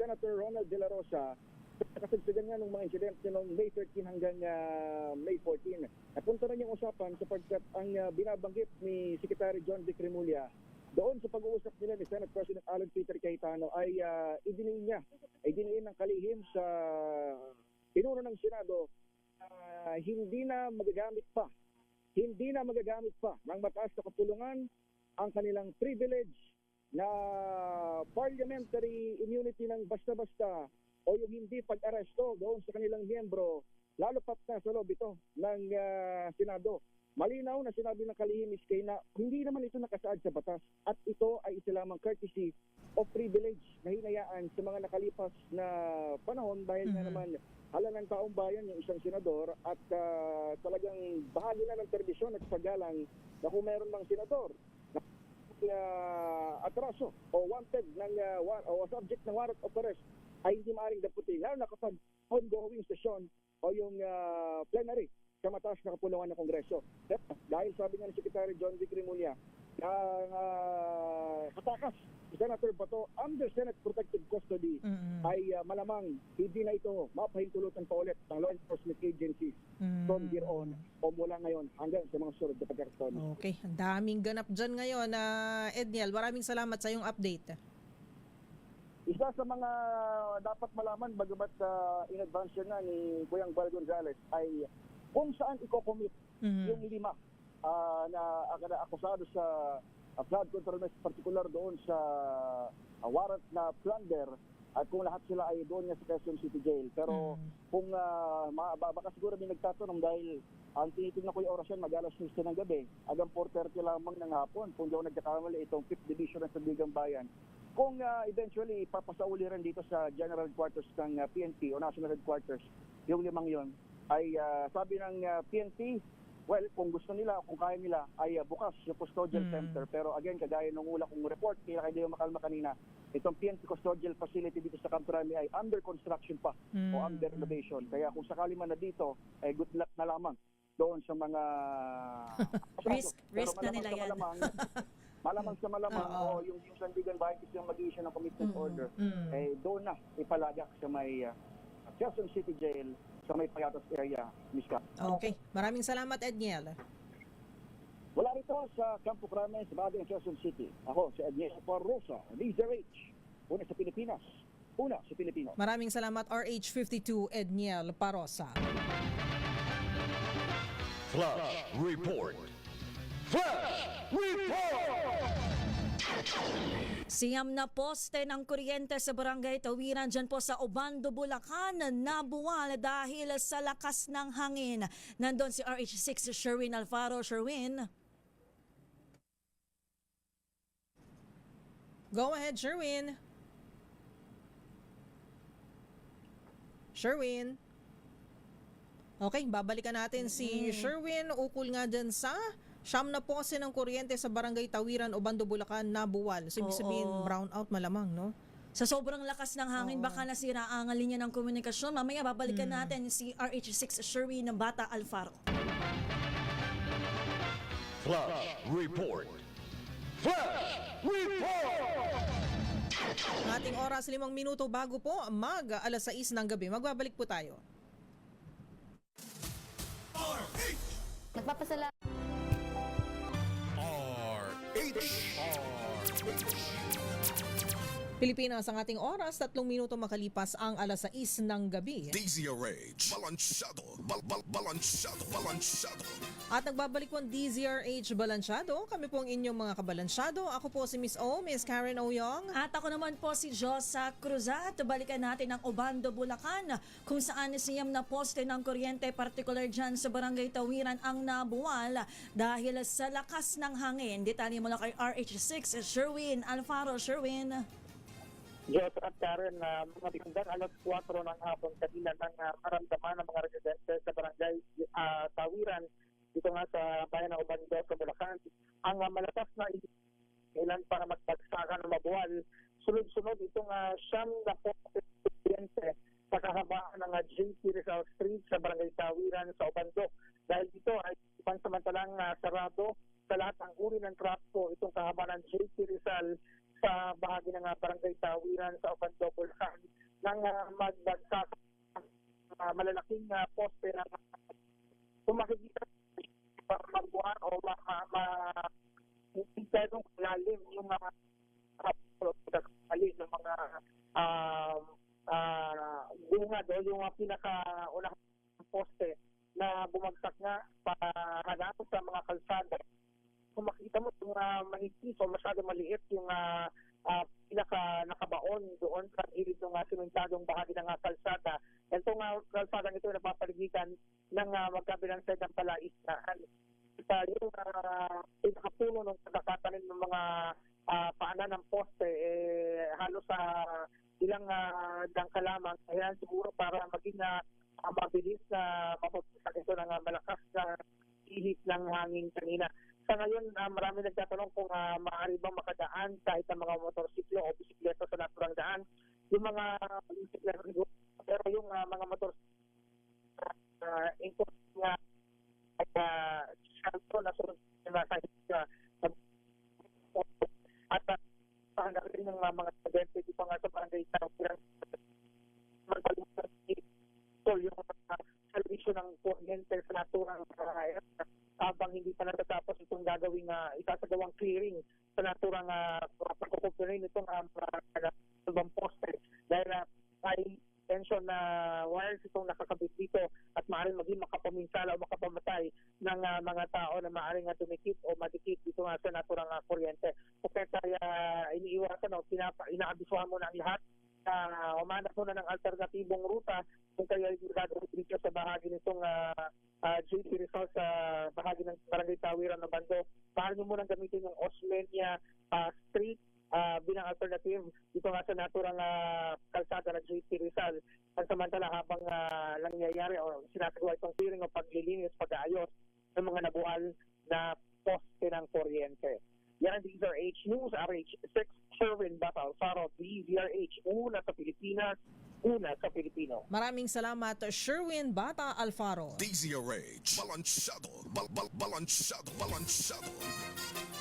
Senator Ronald De La Rosa sa kasagsagan nga ng mga insidente noong May 13 hanggang May 14. Napunta na yung usapan sapagkat ang binabanggit ni Secretary John Vic Remulla doon sa pag-uusap nila ni Senate President Alan Peter Cayetano ay idiniin ng kalihim sa pinuno ng Senado hindi na magagamit pa ng mataas na kapulungan ang kanilang privilege na parliamentary immunity ng basta-basta o yung hindi pag-aresto doon sa kanilang miyembro, lalo pat na sa loob ito ng Senado. Malinaw na sinabi ng kalihim Ms. Kay na hindi naman ito nakasaad sa batas at ito ay isa lamang courtesy of privilege na hinayaan sa mga nakalipas na panahon dahil na naman hala ng taong bayan yung isang senador at talagang bahagi na ng tradisyon at paggalang na kung meron mang senador atraso o wanted ng o subject ng warrant of arrest ay hindi maaaring daputin lalo na kapag ongoing session o yung plenary sa mataas na kapulungan ng Kongreso. Dahil sabi nga ni Secretary John Vic Remulla katakas si Senator Bato under Senate protective custody ay malamang hindi na ito mapahintulutan pa ulit ng law enforcement agencies from here on o mula ngayon hanggang sa mga sunod na pagkakataon.
Okay, ang daming ganap dyan ngayon. Edniel, maraming salamat sa iyong update.
Isa sa mga dapat malaman bagamat in advance na ni Kuyang Bal Gonzales ay kung saan i-commit yung 5 na akusado sa flood control measures, particular doon sa warrant na plunder at kung lahat sila ay doon nga sa Quezon City Jail. Pero kung baka siguro may nagtatanong dahil ang tinitingnan ko yung orasyon mag-alas 6 ng gabi hanggang 4:30 lamang ng hapon kung di ako nagkakamali itong 5th Division ng Sandigan Bayan. Kung eventually ipapasauli rin dito sa General Headquarters ng PNP o National Headquarters yung 5 yon ay sabi ng PNP well, kung gusto nila, kung kaya nila, ay bukas yung custodial center. Pero again, kagaya nung una kong report, kaya kayo makalma kanina, itong PNP custodial facility dito sa Camp Crame ay under construction pa o under renovation. Kaya kung sakali man na dito, ay good luck na lamang doon sa mga
Risk na nila yan.
Malamang sa malamang o yung Sandigan Bayan yung mag-issue ng commitment order, eh doon na ipalagak sa may Quezon City Jail sa may Payatas area, Miska.
Okay. Maraming salamat, Edniel.
Wala rito sa Campo Crame sa Bagay Quezon City. Ako si Edniel Parrosa, DZRH. Una sa Pilipinas. Una sa Pilipino.
Maraming salamat, RH52 Edniel Parosa.
Flash Report. Flash Report!
Siyam na poste ng kuryente sa barangay Tawiran dyan po sa Obando, Bulacan nabuwal dahil sa lakas ng hangin. Nandun si RH6 Sherwin Alfaro. Sherwin.
Go ahead, Sherwin. Sherwin. Okay, babalikan natin si Sherwin. Ukol nga dyan sa siyam na pose ng kuryente sa barangay Tawiran, Obando, Bulacan nabuwal. So, ibig sabihin, brownout malamang, no?
Sa sobrang lakas ng hangin, baka nasira ang linya ng komunikasyon. Mamaya babalikan natin si RH6 Sherwin ng Bata Alfaro.
Flash Report. Flash Report!
Ating oras 5 minuto bago po alas 6 ng gabi. Magbabalik po tayo.
Nagpapasalamat.
Pilipinas, ang ating oras, 3 minuto makalipas ang alas 6 ng gabi.
DZRH. Balansyado. Balansyado.
At nagbabalik po ang DZRH Balansyado. Kami po ang inyong mga kabalansyado. Ako po si Miss O, Miss Karen Oyong.
At ako naman po si Josa Cruzat. Balikan natin ang Obando, Bulacan, kung saan siyam na poste ng kuryente, particular dyan sa barangay Tawiran, ang nabuwal dahil sa lakas ng hangin. Detalye mula kay RH6 Sherwin Alfaro. Sherwin.
Diyos at Karen, mga bigandang alas 4 ng hapon kanina nang maramdaman ng mga residente sa barangay Tawiran dito nga sa bayan ng Obando sa Bulacan. Ang malakas na ilan para magpagsakan ng mabuwal. Sunod-sunod itong siyam na kuryente sa kahabaan ng JP Rizal Street sa barangay Tawiran sa Obando. Dahil dito ay pansamantalang sarado sa lahat ng uri ng trapiko itong kahabaan ng JP Rizal sa bahagi ng barangay Tawiran sa Obando, Bulacan, nang magbagsak malalaking poste na kung makikita magbuhan o hindi ganong lalim yung mga ng mga bungad o yung pinakaunang poste na bumagsak nga para sa mga kalsada. Kung makita mo yung manipis o masyado maliit yung pinaka nakabaon doon sa ilid ng simentadong bahagi ng kalsada. Itong kalsadang ito napapaligitan ng magkabilang side ng palaisaan. Yung pinakapuno ng pagkakatanim ng mga paanan ng poste halos sa ilang dangka lamang. Kaya siguro para maging mabilis na mapagpasak ito ng malakas na ihip ng hangin kanina. Sa ngayon, marami nagtatanong kung maaari bang makadaan kahit ang mga motorsiklo o bisikleta sa naturang daan. Yung mga bisikleta siguro, pero yung mga motorsiklo nga shanto na sunod na sa at hanggang rin ng mga studente dito nga sa barangay Tawiran yung servisyo ng kuryente sa naturang habang hindi pa natatapos itong gagawing isasagawang clearing sa naturang pagkukumpulin itong ibang poste dahil may tension na wires itong nakakabit dito at maaaring maging makapamintsala o makapamatay ng mga tao na maaaring dumikit o madikit dito nga sa naturang kuryente. Kaya iniiwasan o inaabisuhan mo na ang lahat na umanap muna ng alternatibong ruta kung kayo gagawin dito sa bahagi nitong JP Rizal sa bahagi ng barangay Tawiran ng Obando. Mahal nyo munang gamitin yung Osmeña Street bilang alternative dito nga sa naturang kalsada ng JP Rizal. Pansamantala habang nangyayari o sinasagawa itong clearing o paglilinis, pag-aayos ng mga nabuhal na poste ng kuryente. Yan ang DZRH News, RH6, Sherwin Bata Alfaro, DZRH, una sa Pilipinas, una sa Pilipino.
Maraming salamat, Sherwin Bata Alfaro.
DZRH, balansyado, balansyado.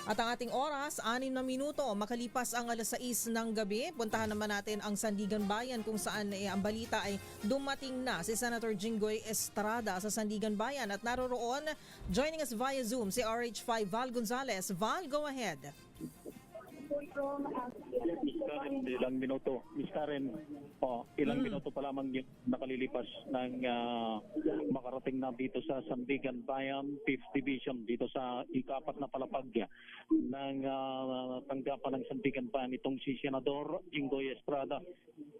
At ang ating oras, 6 na minuto, makalipas ang 6:00 ng gabi. Puntahan naman natin ang Sandigan Bayan kung saan ang balita ay dumating na si Senator Jinggoy Estrada sa Sandigan Bayan. At naroroon, joining us via Zoom, si RH5 Val Gonzales. Val, go ahead.
Ilang minuto, Miss Karen, ilang minuto pa lamang yung nakalilipas ng makarating na dito sa Sandigan Bayan 5th Division, dito sa ikapat na palapag ng tanggapan ng Sandigan Bayan itong si Senador Jinggoy Estrada.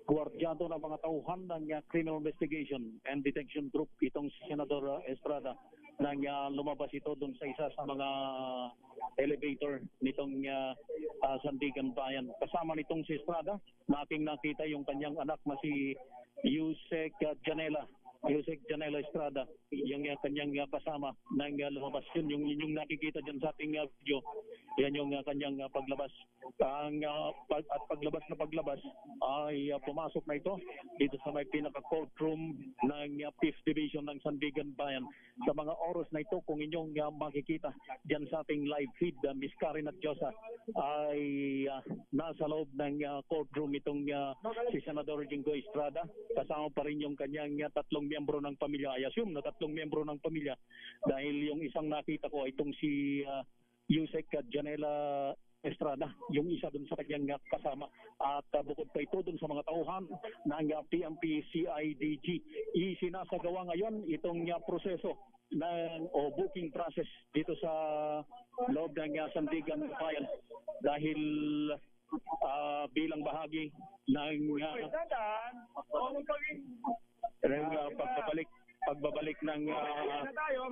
Gwardyado ng mga tauhan ng Criminal Investigation and Detection Group itong si Senador Estrada nang lumabas ito doon sa isa sa mga elevator nitong Sandigan Bayan. Kasama nitong si Estrada, nating nakita yung kanyang anak na si Yusek Janela Estrada, yung kanyang kasama nang lumabas. Yun yung inyong nakikita dyan sa ating video. Yan yung kanyang paglabas. At paglabas ay pumasok na ito dito sa may pinaka-courtroom ng 5th Division ng Sandigan Bayan. Sa mga oras na ito, kung inyong makikita dyan sa ating live feed, Miss Karen at Josa ay nasa loob ng courtroom itong si Senador Jinggoy Estrada. Kasama pa rin yung kanyang 3 miyembro ng pamilya. I assume na 3 miyembro ng pamilya dahil yung isang nakita ko ay itong si Yusek Janela Estrada, yung isa dun sa kanyang kasama. At bukod pa ito dun sa mga tauhan ng PNP CIDG, isinasagawa ngayon itong proseso o booking process dito sa loob ng Sandigan Bayan dahil bilang bahagi ng pagbabalik ng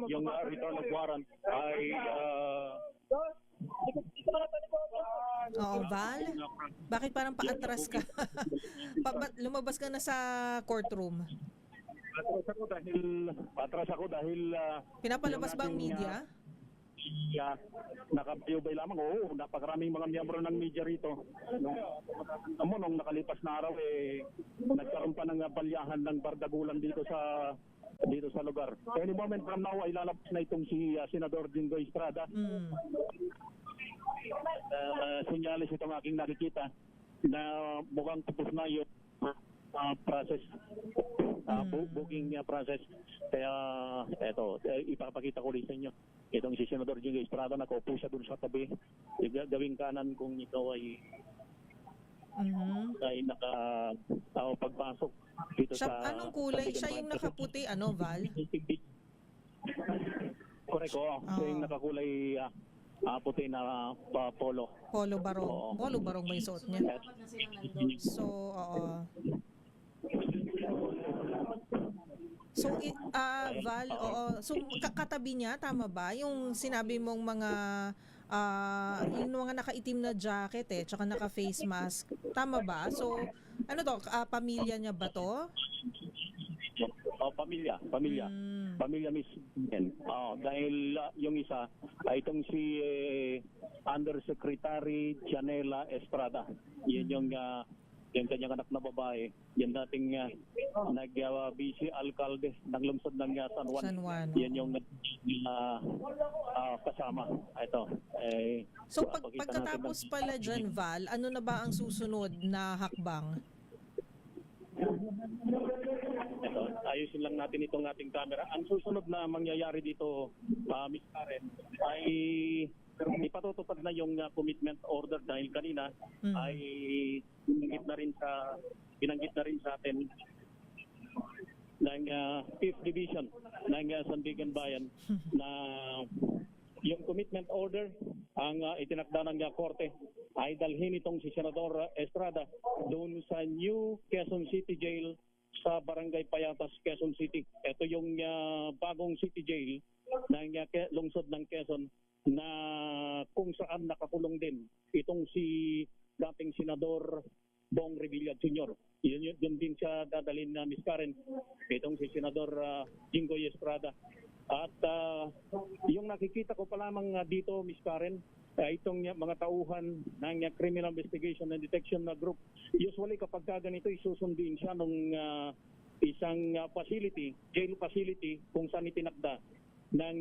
yung return of warrant ay
Oo, Val? Bakit parang paatras ka? Lumabas ka na sa courtroom.
Patras ako dahil
pinapalabas ba ang media?
Nakapayubay lamang. Oo, napakaraming mga miyembro ng media rito. Nung nakalipas na araw nagkaroon pa ng balyahan ng bardagulan dito sa lugar. Any moment from now ay lalabas na itong si Senador Jinggoy Estrada. Sinyalis itong aking nakikita na mukhang tapos na yung process, booking process. Kaya eto, ipapakita ko rin sa inyo itong si Senador Jinggoy Estrada, nakaupo siya dun sa tabi, gawing kanan kung ikaw ay pagpasok dito sa
anong kulay? Siya yung nakaputi, Val?
Correct, siya yung nakakulay puti na polo.
Polo barong. Polo barong ba yung suot niya? So, So, Val, so katabi niya, tama ba? Yung sinabi mong mga yung mga nakaitim na jacket tsaka naka-face mask, tama ba? So, ano to? Pamilya niya ba to?
Pamilya mismo. Dahil yung isa ay itong si Undersecretary Janela Estrada. Yan yung kanyang anak na babae. Yan dating nag-busy alkalde ng lungsod ng San Juan. Yan yung kasama. Ito.
So pagkatapos pala dyan, Val, ano na ba ang susunod na hakbang?
Ito, ayusin lang natin itong ating camera. Ang susunod na mangyayari dito, Miss Karen, ay ipatutupad na yung commitment order dahil kanina ay binanggit na rin sa atin ng 5th Division ng Sandigan Bayan na yung commitment order ang itinakda ng korte ay dalhin itong si Senador Estrada doon sa New Quezon City Jail sa Barangay Payatas, Quezon City. Ito yung bagong city jail ng lungsod ng Quezon na kung saan nakakulong din itong si dating Senador Bong Revilla Jr. Yun din siya dadalhin na Miss Karen, itong si Senador Jinggoy Estrada At yung nakikita ko pa lamang dito, Ms. Karen, itong mga tauhan ng Criminal Investigation and Detection na group, usually kapag ganito isusundin siya nung isang facility, jail facility, kung saan itinakda ng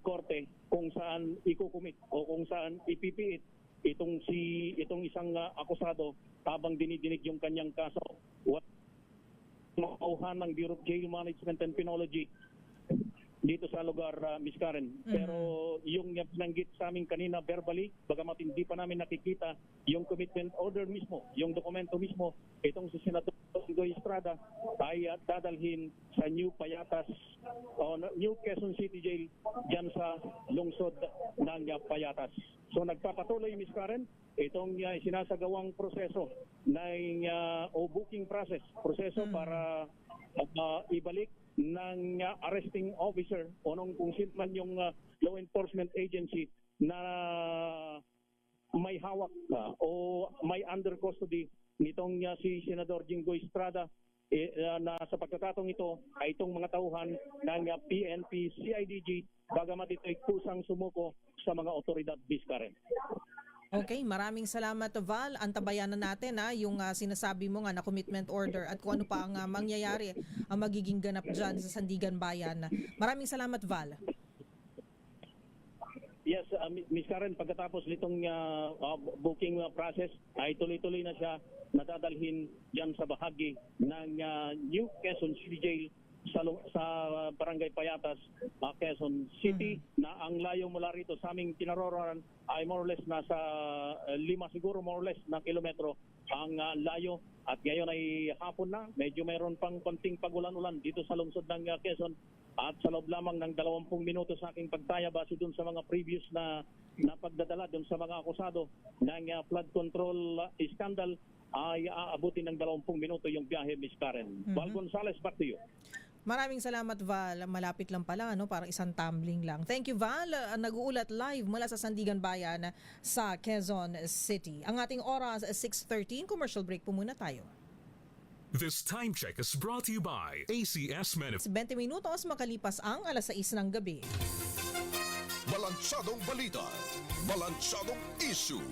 korte, kung saan ikukumit o kung saan ipipiit itong isang akusado habang dinidinig yung kanyang kaso. Tauhan ng Bureau of Jail Management and Penology dito sa lugar, Ms. Karen. Pero yung binanggit sa amin kanina verbally, bagamat hindi pa namin nakikita yung commitment order mismo, yung dokumento mismo, itong si Senator Jinggoy Estrada ay dadalhin sa New Payatas o New Quezon City Jail dyan sa lungsod ng Payatas. So nagpapatuloy, Ms. Karen, itong sinasagawang proseso ng o booking proseso para ibalik ng arresting officer o nung kung sino man yung law enforcement agency na may hawak o may under custody nitong si Senador Jinggoy Estrada na sa pagkakataong ito ay itong mga tauhan ng PNP CIDG, bagamat ito ay kusang sumuko sa mga otoridad, Karen.
Okay, maraming salamat, Val. Antabayanan natin yung sinasabi mo nga na commitment order at kung ano pa ang mangyayari, ang magiging ganap dyan sa Sandigan Bayan. Maraming salamat, Val.
Yes, Ms. Karen, pagkatapos nitong booking process ay tuloy-tuloy na siya nadadalhin dyan sa bahagi ng New Quezon City Jail sa Barangay Payatas, Quezon City, na ang layo mula rito sa aming kinaroronan ay more or less nasa 5 siguro more or less na kilometro ang layo. At ngayon ay hapon na, medyo mayroon pang konting pagulan-ulan dito sa lungsod ng Quezon. At sa loob lamang ng 20 minuto sa aking pagtaya base dun sa mga previous na pagdadala dun sa mga akusado ng flood control scandal ay aabutin ng 20 minuto yung biyahe, Ms. Karen. Val Gonzales, back to you.
Maraming salamat, Val. Malapit lang pala, parang isang tumbling lang. Thank you, Val. Nag-uulat live mula sa Sandigan Bayan sa Quezon City. Ang ating oras 6:13. Commercial break po muna tayo.
This time check is brought to you by ACS Manufacturing.
20 minutos makalipas ang 6:00 ng gabi.
Balansadong balita, balansadong issue.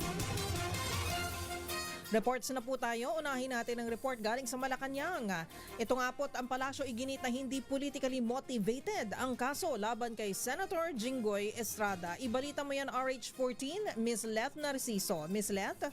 Reports na po tayo. Unahin natin ang report galing sa Malacanang. Ito nga po't ang palasyo iginit na hindi politically motivated ang kaso laban kay Senator Jinggoy Estrada. Ibalita mo yan, RH14, Ms. Leth Narciso. Ms. Leth?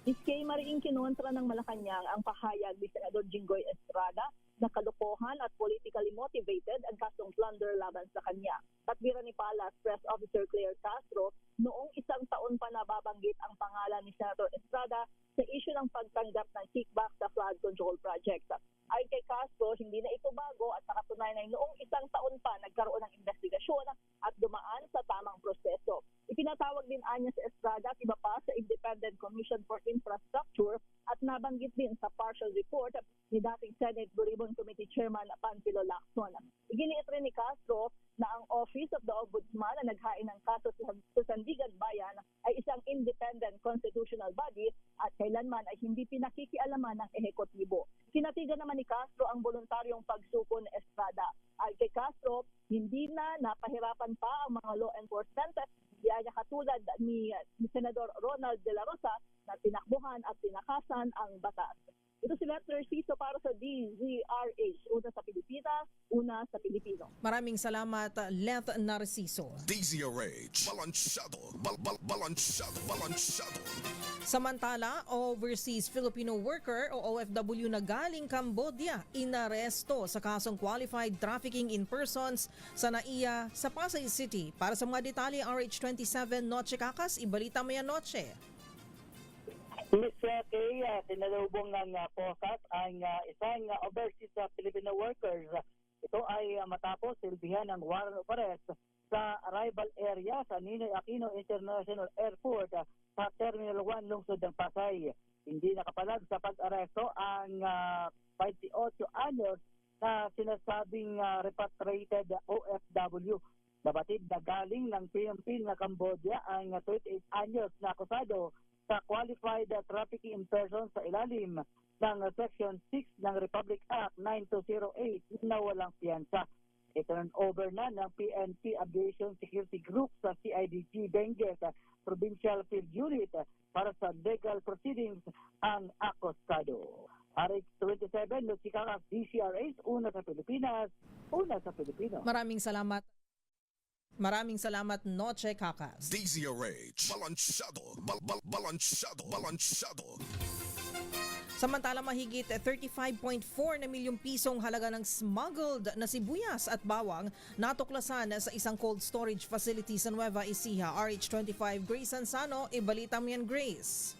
Ms. Kay, mariing kinontra ng Malacanang ang pahayag ni Senador Jinggoy Estrada na kalokohan at politically motivated ang kasong plunder laban sa kanya. Tatbiran ni Palas Press Officer Claire Castro, noong isang taon pa nababanggit ang pangalan ni Senator Estrada sa issue ng pagtanggap ng kickback sa flood control project. Ayon kay Castro, hindi na ito bago at nakatunayan ay noong isang taon pa nagkaroon ng investigasyon at dumaan sa tamang proseso. Ipinatawag din anya si Estrada at iba pa sa Independent Commission for Infrastructure at nabanggit din sa partial report ni dating Senate Blue Ribbon Committee Chairman Panfilo Lacson. Iginiit rin ni Castro na ang Office of the Ombudsman na naghain ng kaso sa Sandigan Bayan ay isang independent constitutional body at kailanman ay hindi pinakikialaman ng ehekutibo. Kinatigan naman ni Castro ang voluntaryong pagsuko ni Estrada. Ay kay Castro, hindi na napahirapan pa ang mga law enforcement kaya katulad ni Senador Ronald De La Rosa na tinakbuhan at tinakasan ang batas. Ito si Leth Narciso para sa DZRH. Una sa Pilipinas, una sa Pilipino.
Maraming salamat, Leth Narciso.
DZRH, balansyado, balansyado.
Samantala, overseas Filipino worker o OFW na galing Cambodia inaresto sa kasong qualified trafficking in persons sa NAIA sa Pasay City. Para sa mga detalye, RH27 Noche Cacas, ibalita mo yan, Noche.
Ms. Kay, tinalubong ng POSAT ang isang overseas Filipino workers. Ito ay matapos silbihan ng warrant of arrest sa arrival area sa Ninoy Aquino International Airport sa Terminal 1 lungsod ng Pasay. Hindi nakapalag sa pag-aresto ang 28 anyos na sinasabing repatriated OFW. Nabatid na galing ng PNP na Cambodia ang 28 anyos na akusado sa qualified trafficking in persons sa ilalim ng Section 6 ng Republic Act 9208 na walang piyansa. Iturn-over na ng PNP Aviation Security Group sa CIDG Benguet Provincial Field Unit para sa legal proceedings ang akustado. RX 27, Lusikara, DCRH, una sa Pilipinas, una sa Pilipino.
Maraming salamat. Maraming salamat, Noche Kakas.
DZRH, balansyado, balansyado.
Samantala, mahigit 35.4 na milyong pisong halaga ng smuggled na sibuyas at bawang natuklasan sa isang cold storage facility sa Nueva Ecija. RH25, Grace Ansano, ibalita mo yan, Grace.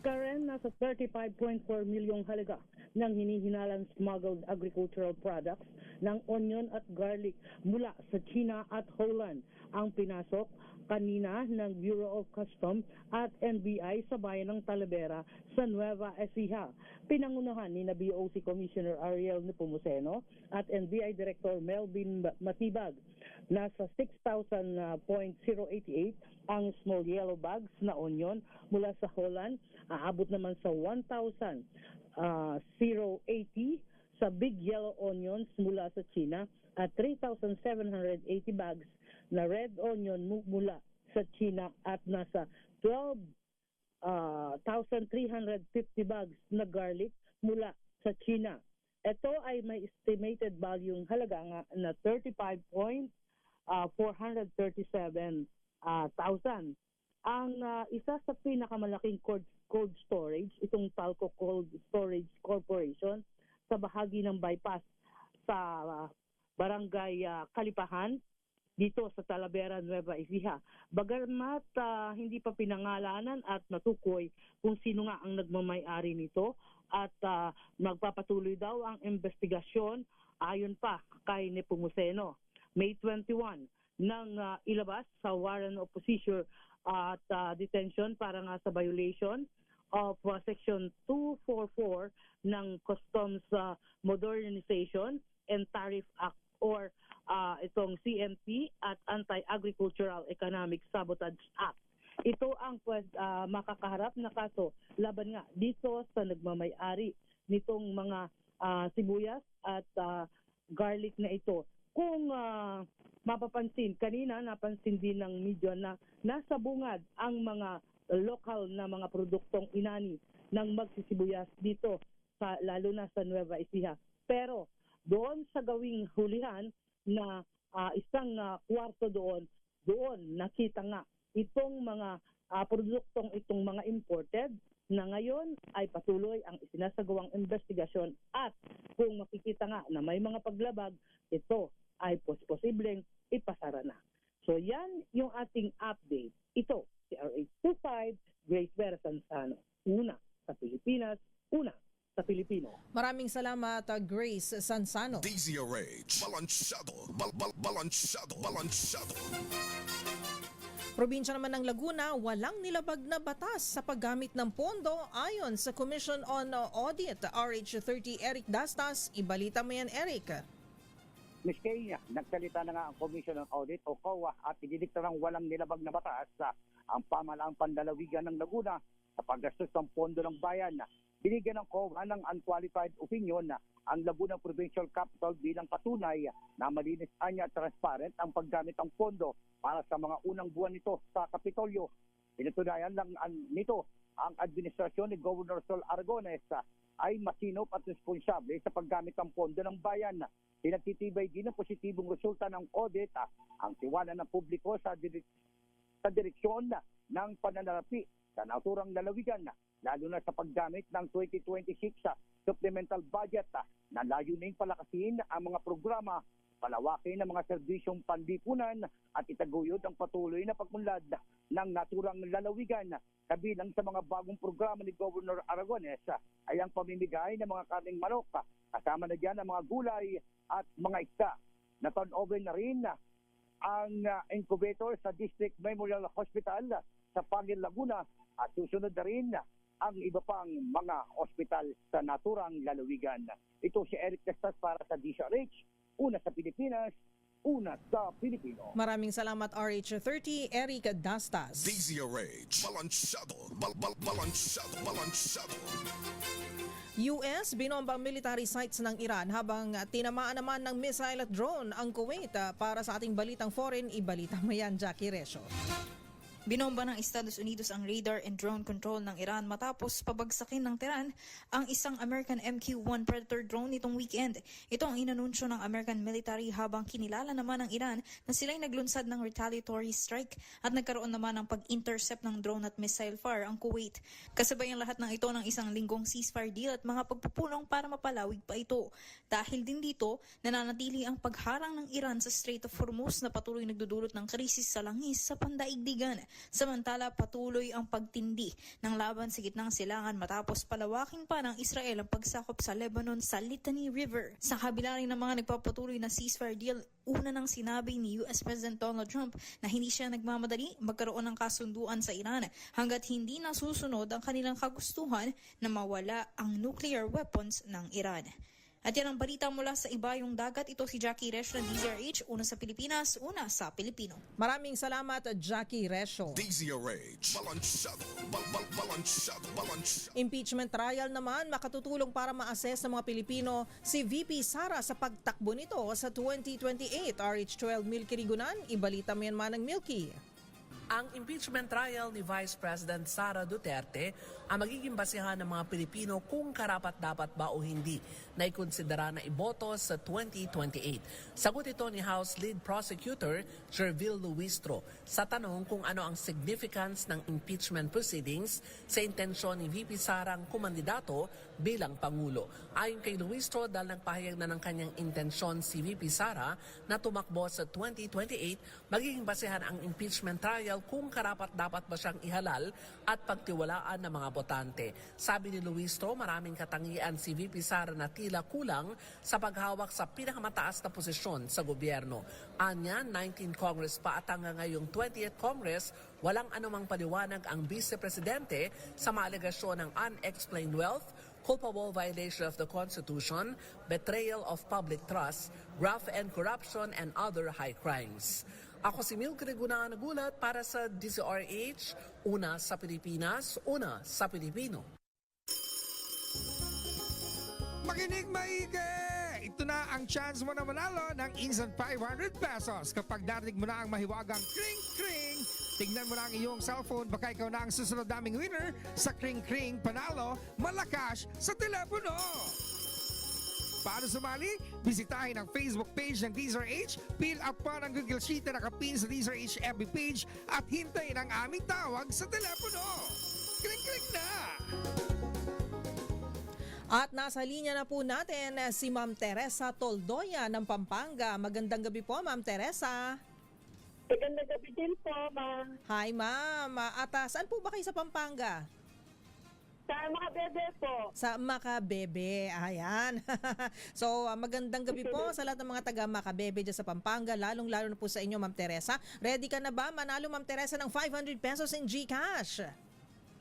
Karen, nasa 35.4 milyong halaga ng hinihinalang smuggled agricultural products ng onion at garlic mula sa China at Holland ang pinasok kanina ng Bureau of Customs at NBI sa bayan ng Talavera sa Nueva Ecija. Pinangunahan ni na BOC Commissioner Ariel Nepomuceno at NBI Director Melvin Matibag. Nasa 6,000.088 ang small yellow bags na onion mula sa Holland. Aabot naman sa 1,080 sa big yellow onions mula sa China at 3,780 bags na red onion mula sa China at nasa 12,350 bags na garlic mula sa China. Ito ay may estimated value halaga nga na 35,437,000. Ang isa sa pinakamalaking cold storage, itong Talco Cold Storage Corporation sa bahagi ng bypass sa Barangay Kalipahan dito sa Talavera, Nueva Ecija. Bagamat hindi pa pinangalanan at natukoy kung sino nga ang nagmamay-ari nito at magpapatuloy daw ang investigasyon ayon pa kay Nepomuceno. May 21 nang ilabas sa warrant of seizure at detention para nga sa violation of Section 244 ng Customs Modernization and Tariff Act or itong CMT at Anti-Agricultural Economic Sabotage Act. Ito ang makakaharap na kaso laban nga dito sa nagmamay-ari nitong mga sibuyas at garlic na ito. Kung mapapansin, kanina napansin din ng media na nasa bungad ang mga local na mga produktong inani ng magsisibuyas dito, lalo na sa Nueva Ecija. Pero doon sa gawing hulihan na isang kwarto doon nakita nga itong mga produktong itong mga imported na ngayon ay patuloy ang isinasagawang investigasyon at kung makikita nga na may mga paglabag, ito ay posibleng ipasara na. So yan yung ating update. Ito si RH25, Grace Vera Sansano. Una sa Pilipinas, una sa Pilipino.
Maraming salamat, Grace Sansano.
DZRH, balansyado.
Probinsya naman ng Laguna, walang nilabag na batas sa paggamit ng pondo ayon sa Commission on Audit. RH30, Eric Dastas, ibalita mo yan, Eric.
Ms. Kay, nagsalita na nga ang Commission on Audit o COA at ididikta ng walang nilabag na batas ang pamalaang pandalawigan ng Laguna sa paggastos ng pondo ng bayan. Binigyan ng COA ng unqualified opinion ang Laguna Provincial Capital bilang patunay na malinis at transparent ang paggamit ng pondo para sa mga unang buwan nito sa Kapitolyo. Pinatunayan lang nito ang administrasyon ni Governor Sol Aragones ay masinop at responsable sa paggamit ng pondo ng bayan. Pinagtitibay din ang positibong resulta ng audit ang tiwala ng publiko sa direksyon ng pananalapi sa naturang lalawigan, lalo na sa paggamit ng 2026 supplemental budget na layuning palakasin ang mga programa, palawakin ang mga serbisyong panlipunan at itaguyod ang patuloy na pagmunlad ng naturang lalawigan. Kabilang sa mga bagong programa ni Governor Aragones ay ang pamimigay ng mga karneng manok, kasama na dyan ang mga gulay at mga isda. Na-turnover na rin ang incubator sa District Memorial Hospital sa Pangil, Laguna at susunod na rin ang iba pang mga ospital sa naturang lalawigan. Ito si Eric Testas para sa DZRH, una sa Pilipinas, una sa Pilipino.
Maraming salamat RH30, Eric Dastas.
DZRH, balansyado, balansyado.
US, binomba ang military sites ng Iran habang tinamaan naman ng missile at drone ang Kuwait. Para sa ating balitang foreign, ibalita mo yan, Jackie Resio.
Binomba ng Estados Unidos ang radar and drone control ng Iran matapos pabagsakin ng Tehran ang isang American MQ-1 Predator drone nitong weekend. Ito ang inanunsyo ng American military habang kinilala naman ng Iran na sila'y naglunsad ng retaliatory strike at nagkaroon naman ng pag-intercept ng drone at missile fire ang Kuwait. Kasabay ang lahat ng ito ng isang linggong ceasefire deal at mga pagpupulong para mapalawig pa ito. Dahil din dito, nananatili ang pagharang ng Iran sa Strait of Hormuz na patuloy nagdudulot ng krisis sa langis sa pandaigdigan. Samantala, patuloy ang pagtindi ng laban sa gitnang silangan matapos palawakin pa ng Israel ang pagsakop sa Lebanon sa Litani River. Sa kabila rin ng mga nagpapatuloy na ceasefire deal, una nang sinabi ni US President Donald Trump na hindi siya nagmamadali magkaroon ng kasunduan sa Iran hanggat hindi nasusunod ang kanilang kagustuhan na mawala ang nuclear weapons ng Iran. At yan ang balita mula sa ibayong dagat. Ito si Jackie Resio ng DZRH, una sa Pilipinas, una sa Pilipino.
Maraming salamat, Jackie Resio.
DZRH, balansyado.
Impeachment trial naman makatutulong para ma-assess ng mga Pilipino si VP Sara sa pagtakbo nito sa 2028. RH12 Milky Rigunan, ibalita mo yan manang Milky.
Ang impeachment trial ni Vice President Sara Duterte ang magiging basihan ng mga Pilipino kung karapat-dapat ba o hindi na ikonsidera na iboto sa 2028. Sagot ito ni House Lead Prosecutor Jervil Luistro sa tanong kung ano ang significance ng impeachment proceedings sa intensyon ni VP Sara ang kumandidato bilang Pangulo. Ayon kay Luistro, dahil nagpahayag na ng kanyang intensyon si VP Sara na tumakbo sa 2028, magiging basihan ang impeachment trial kung karapat-dapat ba siyang ihalal at pagtiwalaan ng mga botante. Sabi ni Luistro, maraming katangian si VP Sara na tila kulang sa paghawak sa pinakamataas na posisyon sa gobyerno. Anya, 19 Congress pa at hanggang ngayong 20th Congress, walang anumang paliwanag ang Vice Presidente sa mga alegasyon ng unexplained wealth, culpable violation of the Constitution, betrayal of public trust, graft and corruption, and other high crimes. Ako si Milky Rigunan, nagulat para sa DZRH, una sa Pilipinas, una sa Pilipino.
Makinig maigi! Ito na ang chance mo na manalo ng instant 500 pesos kapag narinig mo na ang mahiwagang kring-kring. Tignan mo na ang iyong cellphone, baka ikaw na ang susunod naming winner sa kring-kring panalo malakas sa telepono. Para sumali, bisitahin ang Facebook page ng DZRH, fill up pa ng Google Sheet na nakapin sa DZRH FB page at hintayin ang aming tawag sa telepono. Kling-kling na!
At nasa linya na po natin si Ma'am Teresa Toldoya ng Pampanga. Magandang gabi po, Ma'am Teresa.
Magandang gabi din po, ma'am.
Hi, Ma'am. At saan po ba kayo sa Pampanga?
Sa Makabebe po.
Sa Makabebe, ayan. So, magandang gabi po sa lahat ng mga taga Makabebe dyan sa Pampanga, lalong-lalo na po sa inyo, Ma'am Teresa. Ready ka na ba manalo, Ma'am Teresa, ng 500 pesos in GCash?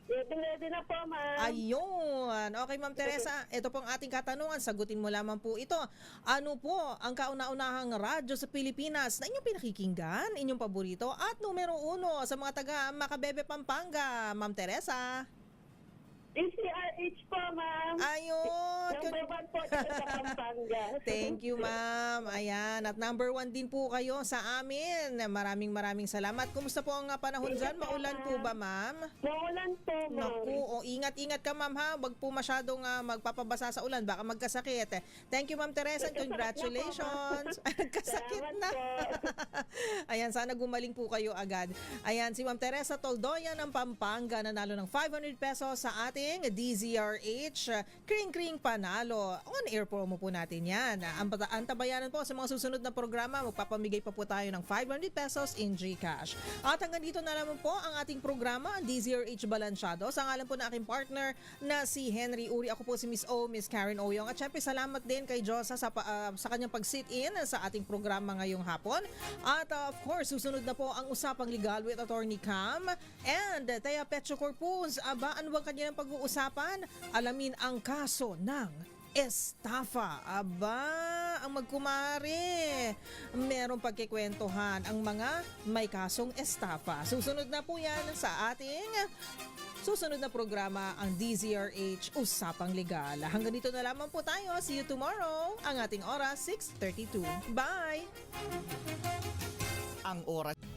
Ready na po, ma'am.
Ayun. Okay, Ma'am Teresa, ito pong ating katanungan. Sagutin mo lamang po ito. Ano po ang kauna-unahang radyo sa Pilipinas na inyong pinakikinggan, inyong paborito, at numero 1 sa mga taga Makabebe, Pampanga, Ma'am Teresa?
DZRH po, ma'am.
Ayun.
Number 1 po dito sa Pampanga.
Thank you, ma'am. Ayan. At number 1 din po kayo sa amin. Maraming salamat. Kumusta po ang panahon dyan? Maulan po ba, ma'am?
Maulan po, ma'am.
Naku, ingat-ingat ka, ma'am, ha? Huwag po masyadong magpapabasa sa ulan. Baka magkasakit. Thank you, Ma'am Teresa. Congratulations. Nagkasakit na. Ayan, sana gumaling po kayo agad. Ayan, si Ma'am Teresa Toldoya ng Pampanga nanalo ng 500 pesos sa ating DZRH Kring-Kring Panalo. On-air promo po natin yan. Antabayanan po sa mga susunod na programa. Magpapamigay pa po tayo ng 500 pesos in GCash. At hanggang dito na naman po ang ating programa, DZRH Balansyado. Sa ngalan po na aking partner na si Henry Uri. Ako po si Miss O, Miss Karen Oyong. At syempre salamat din kay Josa sa kanyang pag-sit-in sa ating programa ngayong hapon. At of course, susunod na po ang Usapang Legal with Attorney Cam and Thea Petro Corpus. Ano bang kanyang pag-uusapan? Alamin ang kaso ng estafa. Aba, ang magkumare. Merong pagkikwentuhan ang mga may kasong estafa. Susunod na po yan sa ating susunod na programa, ang DZRH Usapang Legal. Hanggang dito na lamang po tayo. See you tomorrow. Ang ating oras, 6:32. Bye!
Ang oras